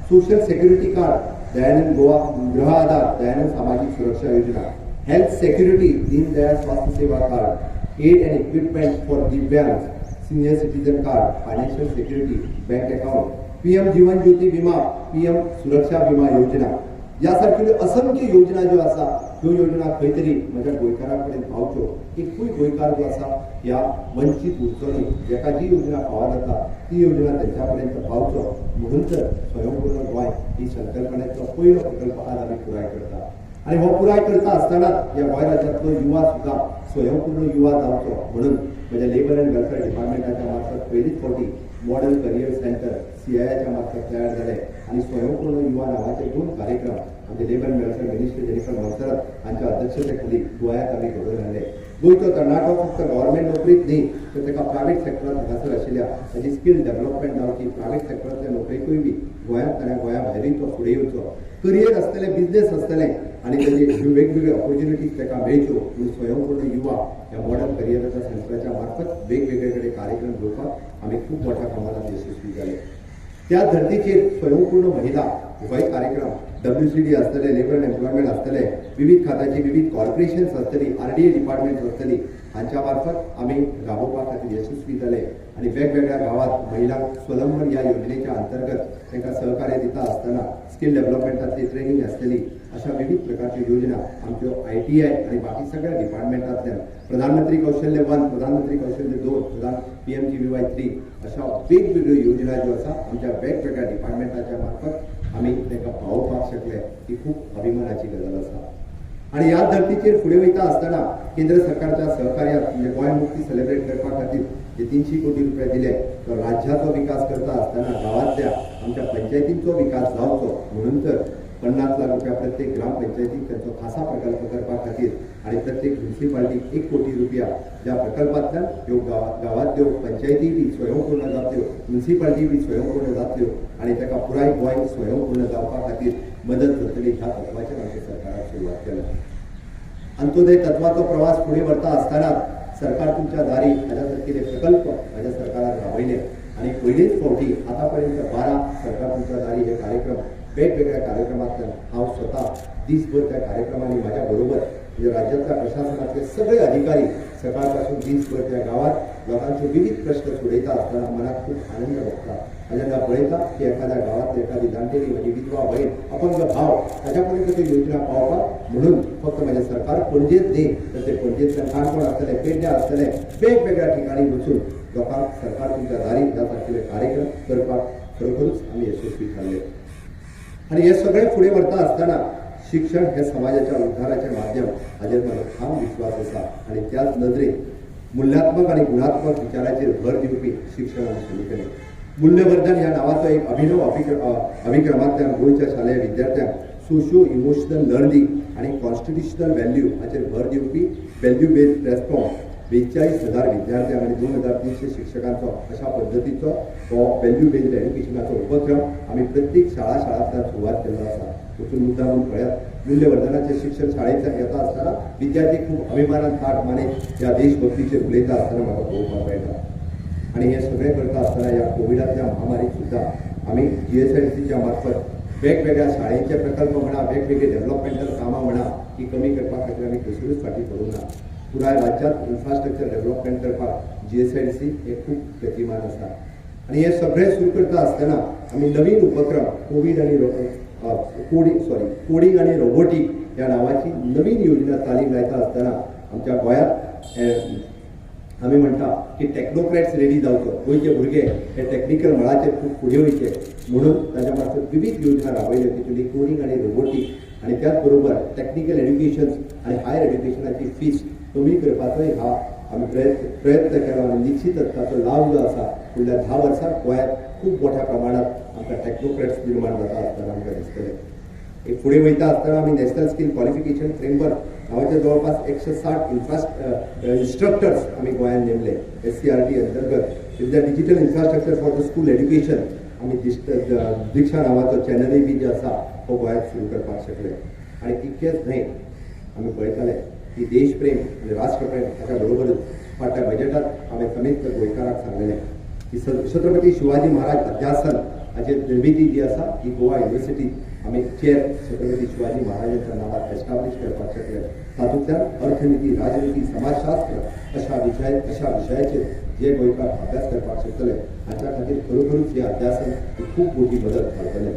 social security card, Dayanand Goa Griha Aadhaar, Dayanand सामाजिक सुरक्षा योजना, health security, Deendayal Swasthya Seva card, aid and equipment for Divyang, senior citizen card, financial security, bank account, PM Jeevan Jyoti Bima, PM सुरक्षा विमा योजना यासारख्यो असंख्य योजना ज्यो आसा ह्यो योजना खंय तरी म्हज्या गोंयकारा कडेन पावच्यो. एकूय गोंयकार जो आसा ह्या वंचीत उरचो न्ही. जेका जी योजना फावो जाता ती योजना तेंच्या पर्यंत पावचो म्हणून तर स्वयंपूर्ण गोंय ही संकल्पनेचो पयलो प्रकल्प आज आमी पुराय करता. आणि हो पुराय करता असताना या गोंय राज्यांतलो युवा सुद्धा स्वयंपूर्ण युवा जावचो म्हणून म्हणजे लेबर अँड वेलफेअर डिपार्टमेंटाच्या मार्फत पयलीच फावटी मॉडल करियर सेंटर CIIच्या मार्फत तयार झाले आणि स्वयंपूर्ण युवा नावाचे 2 कार्यक्रम म्हणजे labour and welfare minister Jennifer Monserrate हांच्या अध्यक्षतेखाली गोंयांत आमी घडोवन हाडले. गोंयचो तरणाटो फक्त गव्हर्नमेंट नोकरीत न्ही तर ताका प्रायव्हेट सेक्टरांत हांगासर आशिल्ल्या ताची स्कील डेव्हलपमेंट जावची प्रायव्हेट सेक्टरांतल्या नोकरेकूय बी गोंयांत आनी गोंया भायरूय तो फुडें येवचो. करियर आसतलें बिझनेस आसतलें आनी ताचे वेगवेगळे ऑपॉर्च्युनिटीज ताका मेळच्यो म्हणून स्वयंपूर्ण युवा ह्या मॉडर्न करियराच्या सेंटराच्या मार्फत वेगवेगळे कडेन कार्यक्रम घेवपाक आमी खूब मोठ्या प्रमाणात यशस्वी जाले. त्या धर्तीचेर स्वयंपूर्ण महिला गोंय कार्यक्रम WCD आसतले, लेबर अँड एम्प्लॉयमेंट आसतले, विविध खात्याची विविध कॉर्पोरेशन्स आसतली, RDA डिपार्टमेंट्स आसतली हांच्या मार्फत आमी राबोवपा खातीर यशस्वी जाले आणि वेगवेगळ्या गावात महिलांक स्वलंबन ह्या योजनेच्या अंतर्गत तांकां सहकार्य दिता आसतना स्कील डेव्हलपमेंटातली ट्रेनिंग आसतली अशा विविध प्रकारच्यो योजना आमच्यो ITI आणि बाकी सगळ्या डिपार्टमेंटांतल्यान प्रधानमंत्री कौशल्य 1, प्रधानमंत्री कौशल्य 2, PMGVY 3 अशा वेगवेगळ्यो योजना ज्यो आसा आमच्या वेगवेगळ्या डिपार्टमेंटाच्या मार्फत आमी तांकां पावोवपाक शकले ही खूब अभिमानाची गजाल आसा. आणि ह्या धर्तीचेर फुडें वयता आसतना केंद्र सरकारच्या सहकार्यात म्हणजे गोंय मुक्ती सेलिब्रेट करपा खातीर जे 300 कोटी रुपया दिले तो राज्याचो विकास करता आसतना गांवांतल्या आमच्या पंचायतींचो विकास जावचो म्हणून तर 50 लाख रुपया प्रत्येक ग्रामपंचायतीक त्यांचो खासा प्रकल्प करपा खातीर आणि प्रत्येक म्युनिसिपालिटीक 1 कोटी रुपया ज्या प्रकल्पांतल्यान ह्यो गांवांतल्यो पंचायती बी स्वयंपूर्ण जातल्यो, म्युनिसिपालिटी बी स्वयंपूर्ण जातल्यो आणि ताका पुराय गोंय स्वयंपूर्ण जावपा खातीर मदत जातली ह्या तत्वाचेर आमच्या सरकारान सुरवात केल्या. अंत्योदय तत्वाचो प्रवास फुडें व्हरता आसतना सरकार तुमच्या दारी हाज्या सारकिले प्रकल्प हाज्या सरकारान राबयले आणि पयलीच फावटी आता पर्यंत 12 सरकार तुमच्या दारी हे कार्यक्रम वेगवेगळ्या कार्यक्रमांतल्यान हांव स्वता दिसभर त्या कार्यक्रमांनी म्हाज्या बरोबर म्हणजे राज्यातल्या प्रशासनातले सगळे अधिकारी सकाळपासून दिसभर त्या गावात लोकांचे विविध प्रश्न सोडयता आसतना मनाक खूप आनंद भोगता. जेन्ना पळयता की एखाद्या गावांतली एखादी जाणटेली म्हजी विधवा भयण अपंग भाव ताच्या पर्यंत त्यो योजना पावपाक म्हणून फक्त म्हजें सरकार पणजेंत न्ही तर ते पणजेंतल्यान काणकोण आसतले, पेडण्या आसतले, वेगवेगळ्या ठिकाणी वचून लोकांक सरकार तुमच्या दारी ह्या सारकिले कार्यक्रम करपाक खरोखरूच आमी यशस्वी थारले. आणि हे सगळें फुडें व्हरता आसतना शिक्षण हे समाजाच्या उद्धाराचें माध्यम हाजेर म्हाजो ठाम विश्वास आसा आणि त्याच नदरेन मूल्यात्मक आणि गुणात्मक विचाराचेर भर दिवपी शिक्षण आमी सुरू केलें. मूल्यवर्धन ह्या नावाचो एक अभिनव अभिक्रमांतल्यान गोंयच्या शालेय विद्यार्थ्यांक सोशियो इमोशनल लर्निंग आणि कॉन्स्टिट्युशनल व्हॅल्यू हाचेर भर दिवपी व्हॅल्यू बेस्ड प्लॅटफॉर्म 42,000 विद्यार्थ्यांक आणि 2,300 शिक्षकांचो अशा पद्दतीचो हो व्हॅल्यू बेस्ड एड्युकेशनाचो उपक्रम आमी प्रत्येक शाळांतल्यान सुरवात केल्लो आसा. वचून मुद्दामून पळयात मूल्यवर्धनाचें शिक्षण शाळेंतल्यान येता आसतना विद्यार्थी खूब अभिमानान थाट माने ह्या देशभक्तीचेर उलयता आसतना म्हाका पळोवपाक मेळटा. आणि हे सगळें करता आसतना ह्या कोविडांतल्या महामारीक सुद्दां आमी GSIDCच्या मार्फत वेगवेगळ्या शाळेचे प्रकल्प म्हणा वेगवेगळे डेव्हलपमेंटल कामां म्हणा ही कमी करपा खातीर आमी कसलीच फाटी पडूंक ना. पुराय राज्यांत इन्फ्रास्ट्रक्चर डेव्हलपमेंट करपाक GSIDC हे खूब गतिमान आसा. आणि हे सगळें सुरू करता आसतना आमी नवीन उपक्रम कोडिंग आणि रोबोटिक ह्या नावाची नवीन योजना चालीक लायता आसतना आमच्या गोंयांत आमी म्हणटा की टेक्नोक्रॅट्स रेडी जावचो. गोंयचे भुरगे हे टेक्निकल मळाचेर खूब फुडें वयचे म्हणून ताच्या मार्फत विविध योजना राबयल्यो तितूंतली कोडिंग आणि रोबोटिक आणि त्याच बरोबर टेक्निकल एड्युकेशन आणि हायर एड्युकेशनाची फीस कमी करपाचोय हा आमी प्रयत्न केलो आणि निश्चितच ताचो लाव जो आसा फुडल्या 10 वर्सांत गोंयांत खूब मोठ्या प्रमाणात आमकां टेक्नोक्रॅट्स निर्माण जाता आसतना आमकां दिसतलें. फुडें वयता आसतना आमी नॅशनल स्कील क्वॉलिफिकेशन फ्रेमवर्क नावाचे जवळपास 160 इन्स्ट्रक्टर्स आमी गोंयांत नेमले. SCRT अंतर्गत with the digital infrastructure for the school education आमी दिक्षा नावाचो चॅनलय बी जे आसा तो गोंयांत सुरू करपाक शकले. आणि इतकेंच न्हय आमी पळयताले की देशप्रेम आणि राष्ट्रप्रेम हाच्या बरोबरच फाटल्या बजेटात हांवें समेस्त गोंयकारांक सांगलेलें की छत्रपती शिवाजी महाराज अध्यासन हाची निर्मिती जी आसा ही गोवा युनिव्हर्सिटी आमी चेर छत्रपती शिवाजी महाराजांच्या नांवार एस्टाब्लीश करपाक शकले. तातूंतल्यान अर्थनिती, राजनिती, समाजशास्त्र अशा विशयाचेर जे गोंयकार अभ्यास करपाक शकतले हाच्या खातीर खरोखरूच हे अध्यासन खूब मोठी मदत करतलें.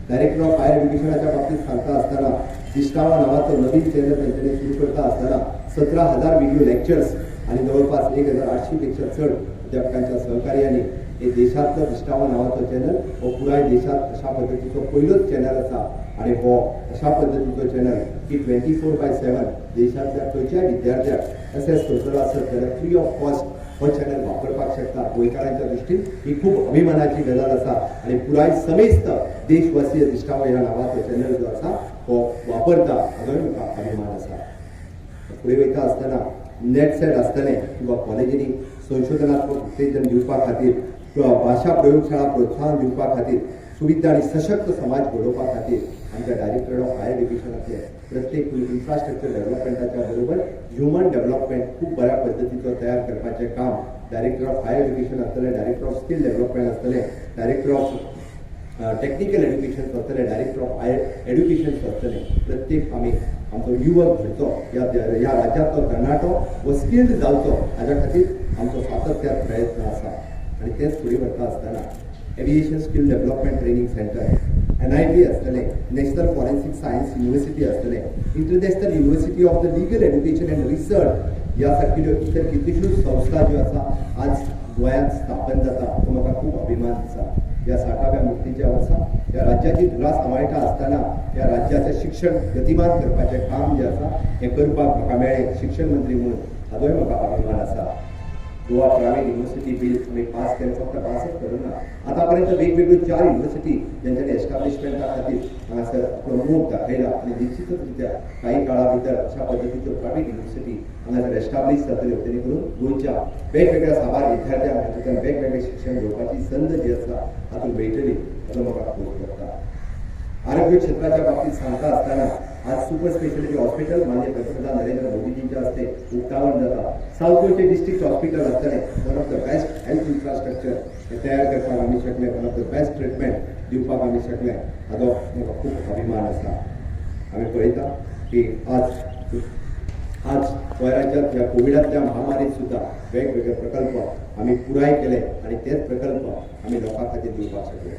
डायरेक्टर ऑफ हायर एड्युकेशनाच्या बाबतीत सांगता आसतना दिश्टावा नावाचो नवीन चॅनल तेंच्यांनी सुरू करता आसतना 17,000 व्हिडिओ लेक्चर्स आणि जवळपास 1,800 पेक्षा चड अध्यापकांच्या सहकार्याने हे देशातलो दिश्टावो नावाचो चॅनल हो पुराय देशात अशा पद्धतीचो पयलोच चॅनल आसा आणि हो अशा पद्धतीचो चॅनल की 24/7 देशातल्या खंयच्याय विद्यार्थ्याक एसएस करतलो आसत जाल्यार फ्री ऑफ कॉस्ट हो चॅनल वापरपाक शकता. गोंयकारांच्या दृश्टीन ही खूब अभिमानाची गजाल आसा आणि पुराय समेस्त देशवासीय दिश्टावो ह्या नावाचो चॅनल जो आसा हो वापरता हाजोय म्हाका अभिमान आसा. फुडें वयता आसतना नेट सेट आसतलें किंवा कॉलेजींनी संशोधनात्मक उत्तेजन दिवपा खातीर किंवा भाशा प्रयोगशाळा प्रोत्साहन दिवपा खातीर सुविधा आणि सशक्त समाज घडोवपा खातीर आमच्या डायरेक्टर ऑफ हायर एज्युकेशनाचे प्रत्येक इन्फ्रास्ट्रक्चर डेव्हलपमेंटाच्या बरोबर ह्युमन डेव्हलपमेंट खूप बऱ्या पद्धतीचो तयार करपाचें काम डायरेक्टर ऑफ हायर एज्युकेशन आसतलें, डायरेक्टर ऑफ स्किल डेव्हलपमेंट आसतलें, डायरेक्टर ऑफ टेक्निकल एज्युकेशन आसतलें, डायरेक्टर ऑफ हायर एज्युकेशन आसतलें. प्रत्येक आमी आमचो युवक घडचो ह्या राज्यांतलो तरणाटो व स्किल्ड जावचो हाज्या खातीर आमचो सातत्यान प्रयत्न आसा. आणि तेच फुडें व्हरता आसतना aviation skill development training centre NIT आसतलें, नॅशनल फॉरेन्सिक सायन्स युनिव्हर्सिटी आसतलें, international university of the legal education and research ह्या सारकिल्यो इतर कितल्योश्योच संस्था ज्यो आसा आज गोंयांत स्थापन जाता तो म्हाका खूब अभिमान दिसता. ह्या 60व्या मुक्तीच्या वर्सा ह्या राज्याची धुरा सांबाळटा आसतना ह्या राज्याचें शिक्षण गतिमान करपाचें काम जें आसा हें करपाक म्हाका मेळ्ळें शिक्षण मंत्री म्हणून हाजोय म्हाका अभिमान आसा. गोवा प्रायवेट युनिव्हर्सिटी बिल आमी पास केलें, फक्त पासच करूं ना, आतापर्यंत वेगवेगळ्यो 4 युनिव्हर्सिटी ज्यांच्यानी एस्टाब्लिशमेंटा खातीर हांगासर आपलो मोग दाखयला आणि निश्चितच रित्या काही काळा भितर अशा पद्धतीच्यो प्रायवेट युनिव्हर्सिटी हांगासर एस्टाब्लिश जातल्यो जेणे करून गोंयच्या वेगवेगळ्या साबार विद्यार्थ्यांक हातूंतल्यान वेगवेगळें शिक्षण घेवपाची संद जी आसा हातूंत मेळटली हाचो म्हाका खूब करता. आरोग्य क्षेत्राच्या बाबतीत सांगता आसतना आज सुपर स्पेशलिटी हॉस्पिटल माननीय पंतप्रधान नरेंद्र मोदीजींच्या हस्ते उक्तावण जाता. साऊथ गोयचे डिस्ट्रिक्ट हॉस्पिटल आसतलें, one of the best health infrastructure हे तयार करपाक आमी शकले, one of the best treatment दिवपाक आमी शकले हाजो म्हाका खूब अभिमान आसा. आमी पळयता की आज गोंय राज्यांत ह्या कोविडांतल्या महामारीत सुद्धा वेगवेगळे प्रकल्प आमी पुराय केले आणि तेच प्रकल्प आमी लोकां खातीर दिवपाक शकले.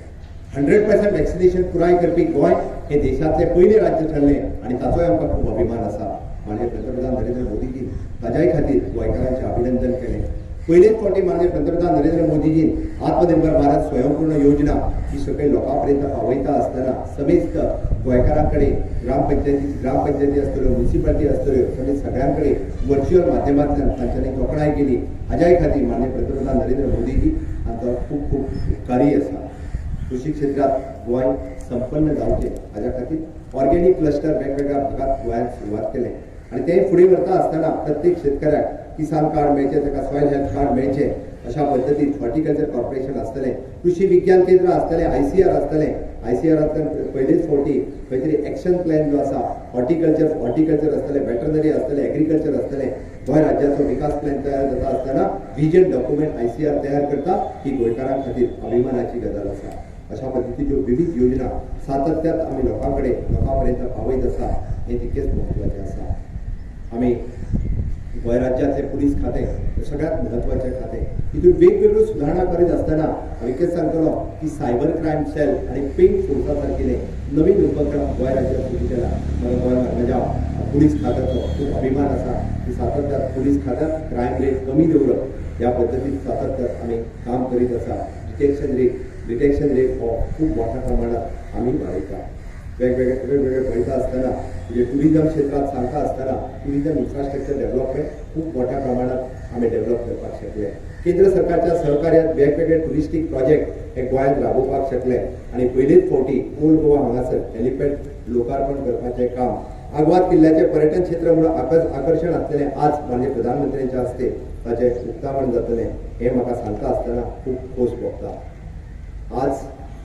100% वॅक्सिनेशन पुराय करपी गोंय हे देशातले पयले राज्य ठरलें आणि ताचोय आमकां खूब अभिमान आसा. माननीय पंतप्रधान नरेंद्र मोदीजी ताच्याय खातीर गोंयकारांचें अभिनंदन केलें. पयलेच फावटी माननीय पंतप्रधान नरेंद्र मोदीजीन आत्मनिर्भर भारत स्वयंपूर्ण योजना ही सकयल लोकां पर्यंत पावयता आसतना समेस्त गोंयकारां कडेन ग्रामपंचायती आसतल्यो, म्युनिसिपालिटी आसतल्यो, समेत सगळ्यां कडेन व्हर्च्युअल माध्यमांतल्यान तांच्यांनी तोखणाय केली. हाज्याय खातीर माननीय पंतप्रधान नरेंद्र मोदीजी हांचो खूब खूब उपकारी आसा. कृषी क्षेत्रात गोंय संपन्न जावचें हाज्या खातीर ऑर्गेनिक क्लस्टर वेगवेगळ्या भागात गोंयांत सुरवात केलें आणि ते फुडें व्हरता आसतना प्रत्येक शेतकऱ्याक किसान कार्ड मेळचें, ताका सॉयल हेल्थ कार्ड मेळचें अशा पद्दतीन हॉर्टिकल्चर कॉर्पोरेशन आसतलें, कृषी विज्ञान केंद्र आसतलें, ICR आसतलें. ICRांतल्यान पयलेच फावटी खंय तरी एक्शन प्लॅन जो आसा हॉर्टिकल्चर आसतलें, वेटरनरी आसतलें, एग्रीकल्चर आसतलें, गोंय राज्याचो विकास प्लॅन तयार जाता आसतना व्हिजन डॉक्युमेंट ICR तयार करता ही गोंयकारां खातीर अभिमानाची गजाल आसा. अशा पद्धतीच्यो विविध योजना सातत्यात आमी लोकां पर्यंत पावयत आसा हें तितकेच म्हत्वाचें आसा. आमी गोंय राज्यातलें पुलीस खातें सगळ्यांत म्हत्वाचें खातें, हितून वेगवेगळ्यो सुदारणा करीत आसतना हांवें कितें सांगतलो की सायबर क्रायम सेल आनी पिंक फोर्सा सारकिले नवीन उपक्रम गोंय राज्यात सुरू केला. म्हज्या पुलीस खात्याचो खूब अभिमान आसा की सातत्यात पुलीस खात्यांत क्रायम रेट कमी दवरप ह्या पद्दतीन सातत्यात आमी काम करीत आसा. डिटेक्शन रेट हो खूब मोठ्या प्रमाणात आमी वाडयता. वेगवेगळे पळयता आसतना म्हणजे टुरिझम क्षेत्रात सांगता आसतना टुरिझम इन्फ्रास्ट्रक्चर डेव्हलपमेंट खूब मोठ्या प्रमाणात आमी डेव्हलप करपाक शकले. केंद्र सरकारच्या सहकार्यात वेगवेगळे टुरिस्टीक प्रोजेक्ट हे गोंयांत राबोवपाक शकले आणि पयलेच फावटी ओल्ड गोवा हांगासर हेलिपॅड लोकार्पण करपाचें काम आग्वाद किल्ल्याचे पर्यटन क्षेत्र म्हणून आकर्षण आसतलें आज माननीय प्रधानमंत्र्यांच्या हस्ते ताचें उक्तावण जातलें हें म्हाका सांगता आसतना खूब खोस भोगता. आज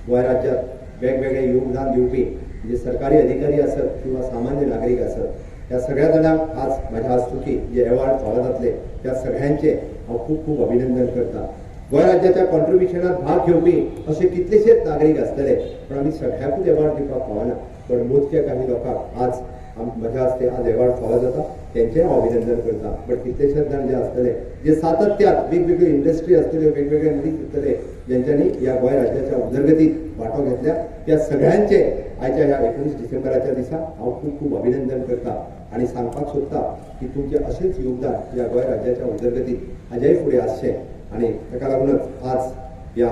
गोंय राज्यांत वेगवेगळे योगदान दिवपी म्हणजे सरकारी अधिकारी आसत किंवा सामान्य नागरीक आसत ह्या सगळ्या जाणांक आज म्हाज्या हस्तुकी जे एवॉर्ड फावो जातले त्या सगळ्यांचे हांव खूब खूब अभिनंदन करता. गोंय राज्याच्या कॉन्ट्रिब्युशनात भाग घेवपी असे कितलेशेच नागरीक आसतले पण आमी सगळ्यांकूच एवॉर्ड दिवपाक पावना, पण मोजक्या काही लोकांक आज म्हज्या हस्ते आज एवॉर्ड फावो जाता त्यांचे हांव अभिनंदन करता. बट कितलेशेच जाण जे आसतले जे सातत्यात वेगवेगळ्यो इंडस्ट्री आसतल्यो, वेगवेगळे मनीस आसतले ज्यांच्यांनी ह्या गोंय राज्याच्या उदरगतीत वांटो घेतल्या त्या सगळ्यांचे आयच्या ह्या 19 डिसेंबराच्या दिसा हांव खूब खूब अभिनंदन करता आणि सांगपाक सोदता की तुमचे अशेंच योगदान ह्या गोंय राज्याच्या उदरगतीत हाज्याय फुडें आसचें आणि ताका लागूनच आज या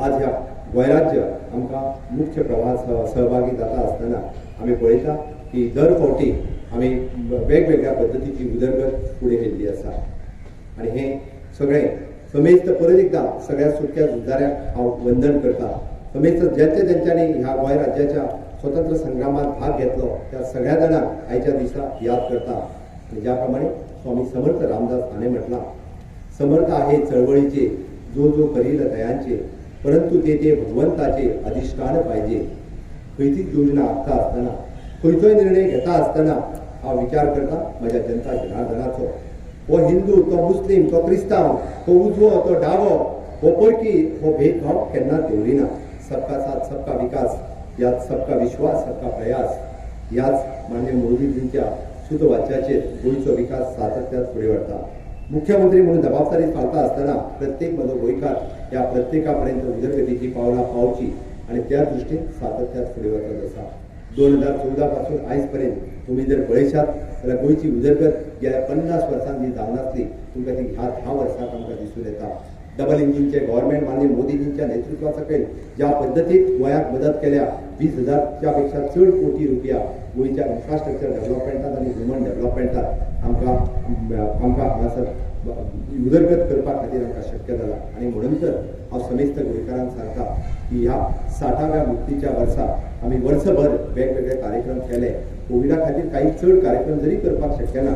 आज ह्या गोंयराज्य आमकां मुख्य प्रवास सहभागी जाता आसतना आमी पळयता की दर फावटी आमी वेगवेगळ्या पद्दतीची उदरगत फुडें व्हेल्ली आसा आनी हें सगळें समेस्त परत एकदां सगळ्या सुटक्या झुजाऱ्यांक हांव वंदन करता. समेस्त ज्यांच्यांनी ह्या गोंय राज्याच्या स्वतंत्र संग्रामात भाग घेतलो त्या सगळ्या जाणांक आयच्या दिसा याद करता. आणि ज्या प्रमाणे स्वामी समर्थ रामदास हाणें म्हटलां, समर्थ आहे चळवळीचे जो जो करील दयांचे, परंतु ते भगवंताचे अधिष्ठान पाहिजे. खंयचीच योजना आखता आसतना खंयचोय निर्णय घेता आसतना हांव विचार करता म्हज्या जनता जनार्दनाचो. हो हिंदू, तो मुस्लीम, तो क्रिस्तांव, हो उजवो, तो डावो, हो परकी, हो भेदभाव केन्ना दवरिना. सबका साथ सबका विकास, यात सबका विश्वास, सबका प्रयास, ह्याच मान्य मोदीजींच्या सुतवाच्याचेर गोंयचो विकास सातत्यान फुडें व्हरता. मुख्यमंत्री म्हणून जबाबदारी पाळता आसतना प्रत्येक म्हजो गोंयकार ह्या प्रत्येका पर्यंत उदरगतीची पावलां पावची आनी त्या दृश्टीन सातत्यान फुडें वचत आसा. 2014 पासून आयज पर्यंत तुम्ही जर पळयशात जाल्यार गोंयची उदरगत गेल्या 50 वर्सां जी जावन आसली तुमकां ती ह्या 10 वर्सांत आमकां दिसून येता. डबल इंजिनचे गव्हर्नमेंट मान्य मोदीजींच्या नेतृत्वा सकयल ज्या पद्दतीन गोंयाक मदत केल्या 20,000च्या पेक्षा चड कोटी रुपया गोंयच्या इन्फ्रास्ट्रक्चर डेव्हलपमेंटात आनी ह्युमन डेव्हलपमेंटात आमकां हांगासर उदरगत करपा खातीर आमकां शक्य जालां. आनी म्हणून तर हांव समेस्त गोंयकारांक सांगता की ह्या 60व्या मुक्तीच्या वर्सा आमी वर्सभर वेगवेगळे कार्यक्रम केले. कोविडा खातीर काही चड कार्यक्रम जरी करपाक शक्य ना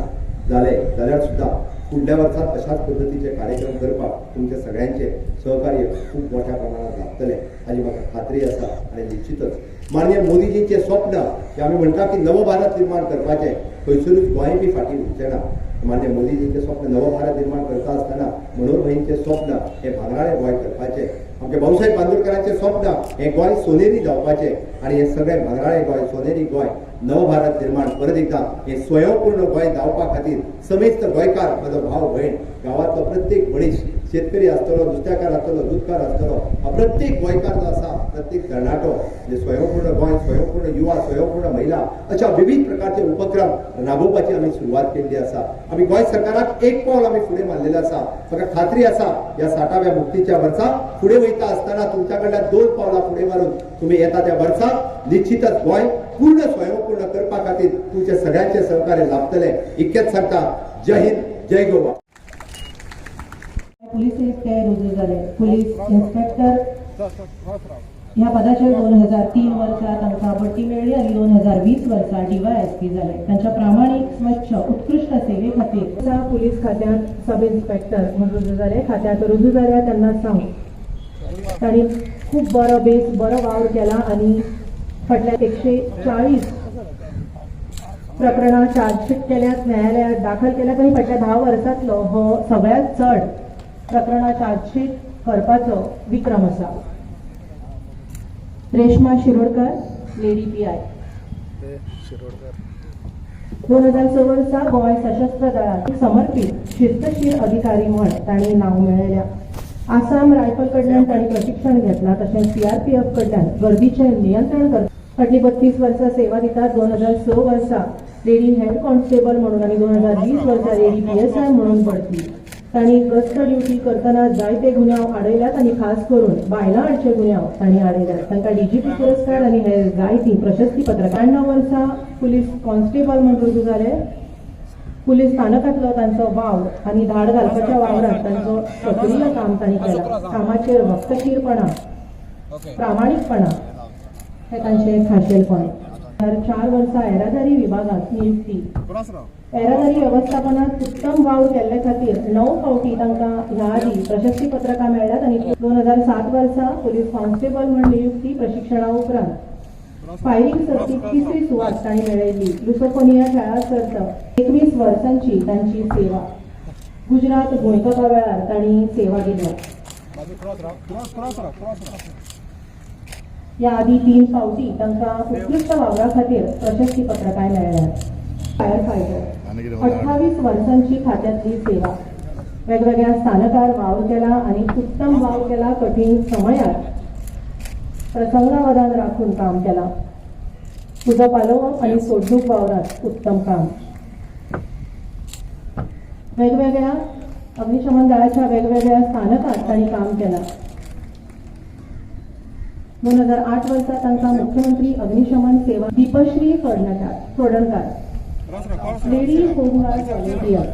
जाले जाल्यार सुद्दां फुडल्या वर्सात अशाच पद्दतीचे कार्यक्रम करपाक तुमच्या सगळ्यांचे सहकार्य खूप मोठ्या प्रमाणात लागतले हाची म्हाका खात्री आसा. आनी निश्चितच माननीय मोदीजींचे स्वप्न हे आमी म्हणटा की नवो भारत निर्माण करपाचें, खंयसरूच गोंय बी फाटीं उरचें ना. माननीय मोदीजींचे स्वप्न नवो भारत निर्माण करता आसतना मनोहरभाईंचे स्वप्न हे भांगराळें गोंय करपाचें, आमचे भाऊसाहेब बांदोडकरांचे स्वप्न हे गोंय सोनेरी जावपाचें आनी हे सगळे भांगराळें गोंय, सोनेरी गोंय, नव भारत निर्माण परत एकदा हे स्वयंपूर्ण गोंय जावपा खातीर समेस्त गोंयकार, म्हजो भाव भयण, गांवांतलो प्रत्येक मनीस, शेतकरी आसतलो, नुस्तेकार आसतलो, दूधकार आसतलो, प्रत्येक गोंयकार जो आसा, प्रत्येक तरणाटो जे स्वयंपूर्ण गोंय, स्वयंपूर्ण युवा, स्वयंपूर्ण महिला अशा विविध प्रकारचे उपक्रम राबोवपाची आमी सुरवात केल्ली आसा. आमी गोंय सरकाराक एक पावल आमी फुडें मारलेलें आसा. म्हाका खात्री आसा ह्या 60व्या मुक्तीच्या वर्सा फुडें वयता आसतना तुमच्या कडल्यान 2 पावलां फुडें मारून तुमी येता त्या वर्साक निश्चितच गोंय पूर्ण स्वयंपूर्ण करपा खातीर तुमचे सगळ्यांचे सहकार्य लाभतले. इतकेंच सांगता. जय हिंद, जय गोवा. पोलीस ते रुजू झाले. पोलीस इन्स्पेक्टर ह्या पदाचेर 2003 वर्सा तांकां बडटी मेळ्ळी आनी 2020 वर्सा DYSP जाले. तांच्या प्रामाणीक, स्वच्छ, उत्कृष्ट सेवे खातीर पोलीस खात्यांत सब इन्स्पेक्टर म्हणून रुजू जाले. खात्यांत रुजू जाल्या तेन्ना सावन तांणी खूब बरो बेस, बरो वावर केला आनी फाटल्या 140 प्रकरणां चार्जशीट केल्यात, न्यायालयात दाखल केल्यात आनी फाटल्या 10 वर्सांतलो हो सगळ्यांत चड प्रकरणां चार्जशीट करपाचो विक्रम आसा. Reshma Shirodkar, lady PI. 2006 वर्सा गोंय सशस्त्र दळाक समर्पीत शिस्तशीर अधिकारी म्हण तांणी नांव मेळयल्या. आसाम रायफल कडल्यान तांणी प्रशिक्षण घेतलां, तशेंच CRPF कडल्यान गर्दीचें नियंत्रण करता. फाटलीं 32 वर्सां सेवा दितात. 2006 वर्सा लेडी हेड कॉन्स्टेबल म्हणून आनी 2020 वर्सा लेडी PSI म्हणून बढती. तांणी गस्त ड्युटी करतना जायते गुन्यांव आडयल्यात आनी खास करून बायलां आडचे गुन्यांव तांणी आडयल्यात. तांकां DGP पुरस्कार आनी हेर जायतीं प्रशस्तीपत्रां. 92 वर्सा पुलीस कॉन्स्टेबल म्हणून रुजू जाले. पुलीस स्थानकांतलो तांचो वाव आनी धाड घालपाच्या वावरांत तांचो सक्रीय काम तांणी केलां. कामाचेर वक्तशीरपणा, प्रामाणीकपणा हे तांचे खाशेलपण. 4 वर्सां येरादारी विभागांत नियुक्ती. येरादारी वेवस्थापनात उत्तम वावर केल्ले खातीर 9 फावटी तांकां ह्या आदी प्रशस्तीपत्रकां मेळ्ळ्यात आनी 2007 वर्सा पुलीस कॉन्स्टेबल म्हूण नियुक्ती. प्रशिक्षणा उपरांत फायरिंग सर्तीत 3री सुवात तांणी मेळयली. लुसोफोनिया खेळा सर्त 21 वर्सांची तांची सेवा. गुजरात भूंयकपा वेळार तांणी सेवा दिल्या. ह्या आदी 3 फावटी तांकां उत्कृश्ट वावरा खातीर प्रशस्तीपत्रकाय मेळ्ळ्यात. फायर फायटर 28 वर्सांची खात्यांतली सेवा. वेगवेगळ्या स्थानकार वावर केला आनी उत्तम वाव केला. कठीण समयात प्रसंगावधान राखून काम केला. उजो पालोवप आनी सोडणूक वावरात उत्तम काम. वेगवेगळ्या अग्निशमन दलाच्या वेगवेगळ्या स्थानकात तांणी काम केलां. 2008 वर्सा तांकां मुख्यमंत्री अग्निशमन सेवा दीपश्री सोडणकार लेडी होमगार्ड व्हॉलंटियर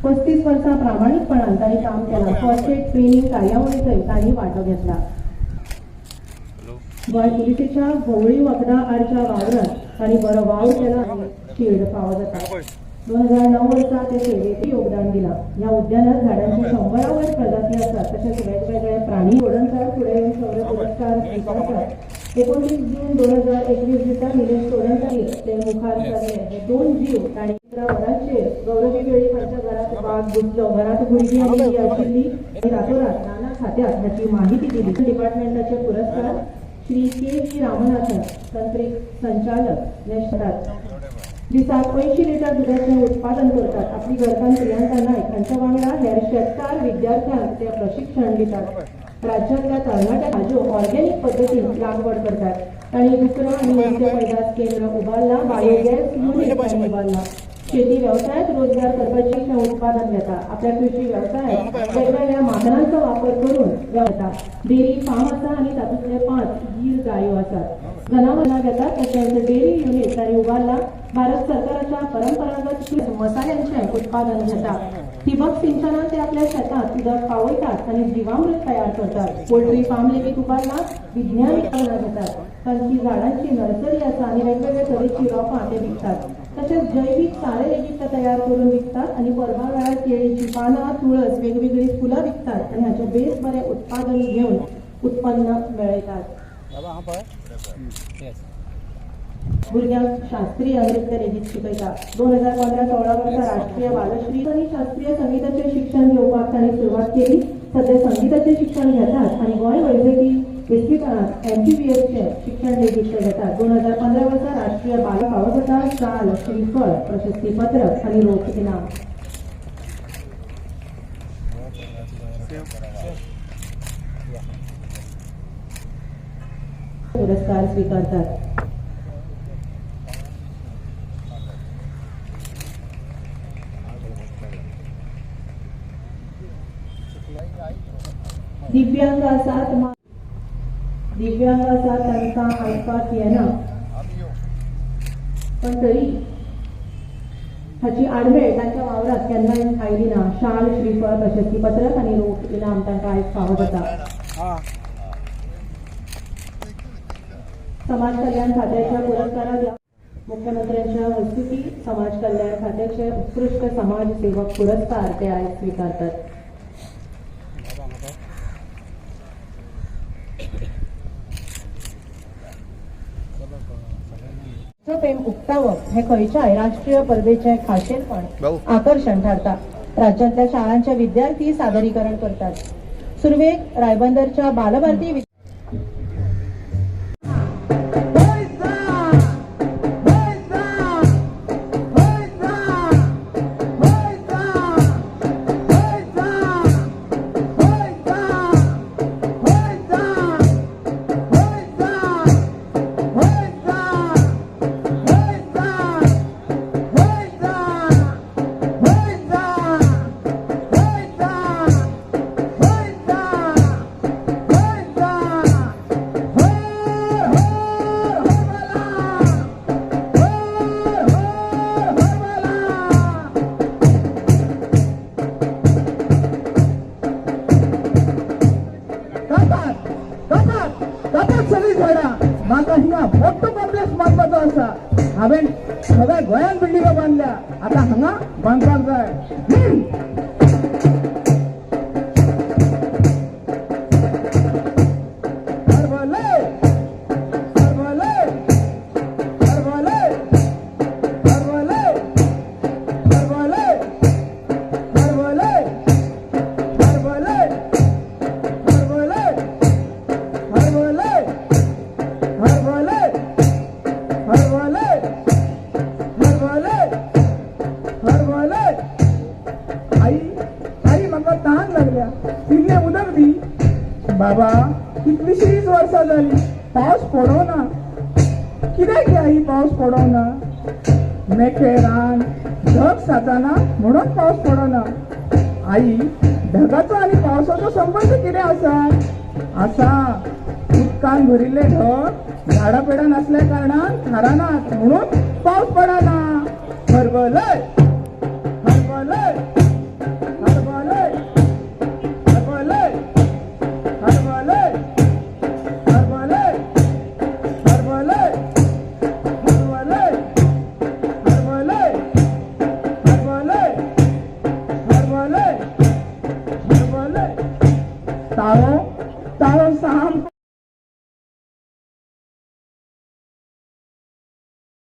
35 वर्सां प्रामाणीकपणान तांणी काम केलां. फर्स्ट एड ट्रेनिंग कार्यावळींतय तांणी वांटो घेतला. गोंय पुलिसेच्या भोवळी वखदां आडच्या वावरांत तांणी बरो वावर केला आनी शिल्ड फावो जाता. 2009 वर्सा ते सेवेत योगदान दिलां. ह्या उद्यानात झाडांची 100 वयर प्रजाती आसात. तशेंच वेगवेगळे प्राणी सोडणकार फुडें येवन शौर्य पुरस्कार स्विकारतात. 19 जून 2021 दिसा निलेश सोडणकार ते मुखार सरले. हे 2 जीव तांणी 11 वरांचेर गौरवी वेळी तांच्या घरात वाघ घुसलो. घरात भुरगीं आशिल्ली आनी रातोरात नाना खात्यात हाची माहिती दिली. डिपार्टमेंटाचे पुरस्कार श्री के.व्ही. रामनाथन तंत्रीक संचालक नेशनल दिसाक 80 लिटर दुधाचें उत्पादन करतात. आपली घरकान्न प्रियांका नायक हांच्या वांगडा हेर शेतकार विद्यार्थ्यांक ते प्रशिक्षण दितात. राज्यांतल्या तरणाट्या भाज्यो ऑर्गेनिक पद्दतीन लागवड करतात. तांणी डुकरां आनी नुस्तें पैदास केंद्र उबारलां. बायोगॅस युनिट तांणी उबारलां. शेती वेवसायात रोजगार करपाचें उत्पादन घेता. आपल्या कृषी वेवसायात वेगवेगळ्या माध्यमांचो वापर करून घेता. डेअरी फार्म आसा आनी तातूंतले 5 गीर गायो आसात. जनावरां घेतात तशेंच डेअरी युनिट तांणी उबारलां. भारत सरकाराच्या परंपरागत मसाल्यांचें उत्पादन घेता. ठिबक सिंचनान ते आपल्या शेतात उदक पावयतात आनी जिवामृत तयार करतात. पोल्ट्री फार्म लेगीत उबारला. विज्ञानीक उत्पादनां घेतात. तांची झाडांची नर्सरी आसा आनी वेगवेगळे तरेची रोपां ते विकतात. तशेंच जैवीक सारे लेगीत ते तयार करून विकतात आनी परबा वेळार केळीची पानां तुळस वेगवेगळी फुलां विकतात आनी हाचे बेस बरें उत्पादन घेवन उत्पन्न मेळयतात. भुरग्यांक शास्त्रीय नृत्य लेगीत शिकयता. 2015-16 वर्सा राष्ट्रीय बालश्री आनी शास्त्रीय संगीताचें शिक्षण घेवपाक तांणी सुरवात केली. सध्या संगीताचें शिक्षण घेतात आनी गोंय वैजकी विद्यापीठांत MBBSचें शिक्षण लेगीत ते घेतात. 2015 वर्सा राष्ट्रीय बाल फावो जाता. शाल श्रीफळ प्रशस्तीपत्रक आनी रोख इनाम पुरस्कार स्वीकारतात. दिव्यांग आसात तांकां आयकपाक येना पण तरी हाची आडमेळ तांच्या वावरात केन्नाय आयली ना. शाल श्रीफळ प्रशस्तीपत्रक आनी रोख इनाम तांकां आयज फावो जाता. समाज कल्याण खात्याच्या पुरस्काराक मुख्यमंत्र्यांच्या हस्तुकी समाज कल्याण खात्याचे उत्कृष्ट समाज सेवक पुरस्कार ते आयज स्वीकारतात. प्रेम उक्तावप हे खंयच्याय राष्ट्रीय परबेचे खाशेलपण आकर्षण ठरता. राज्यांतल्या शाळांचे विद्यार्थी सादरीकरण करतात. सुरवेक रायबंदरच्या बालभारती मोठो कॉम्प्लेक्स बांदपाचो आसा. हांवें सगळ्या गोंयांत बिल्डिंगो बांदल्या. आतां हांगा बांदपाक जाय. बाबा कितली 20 वर्सां जाली पावस पडोना. कित्याक ही पावस पडोना? मेखे रान ढग साचाना म्हणून पाऊस पडना. आई, ढगाचो आणि पावसाचो संबंध कितें आसा? आसा, उदकान भरिल्ले ढग झाडां पेडां नसल्या कारणान थारानात म्हणून पावस पडना. हरबलय हरबलय हरबलय हरबलय हरबलय हरबलय हरबलय हरबलय हरबलय हरबलय हरबलय हरबलय. ताळो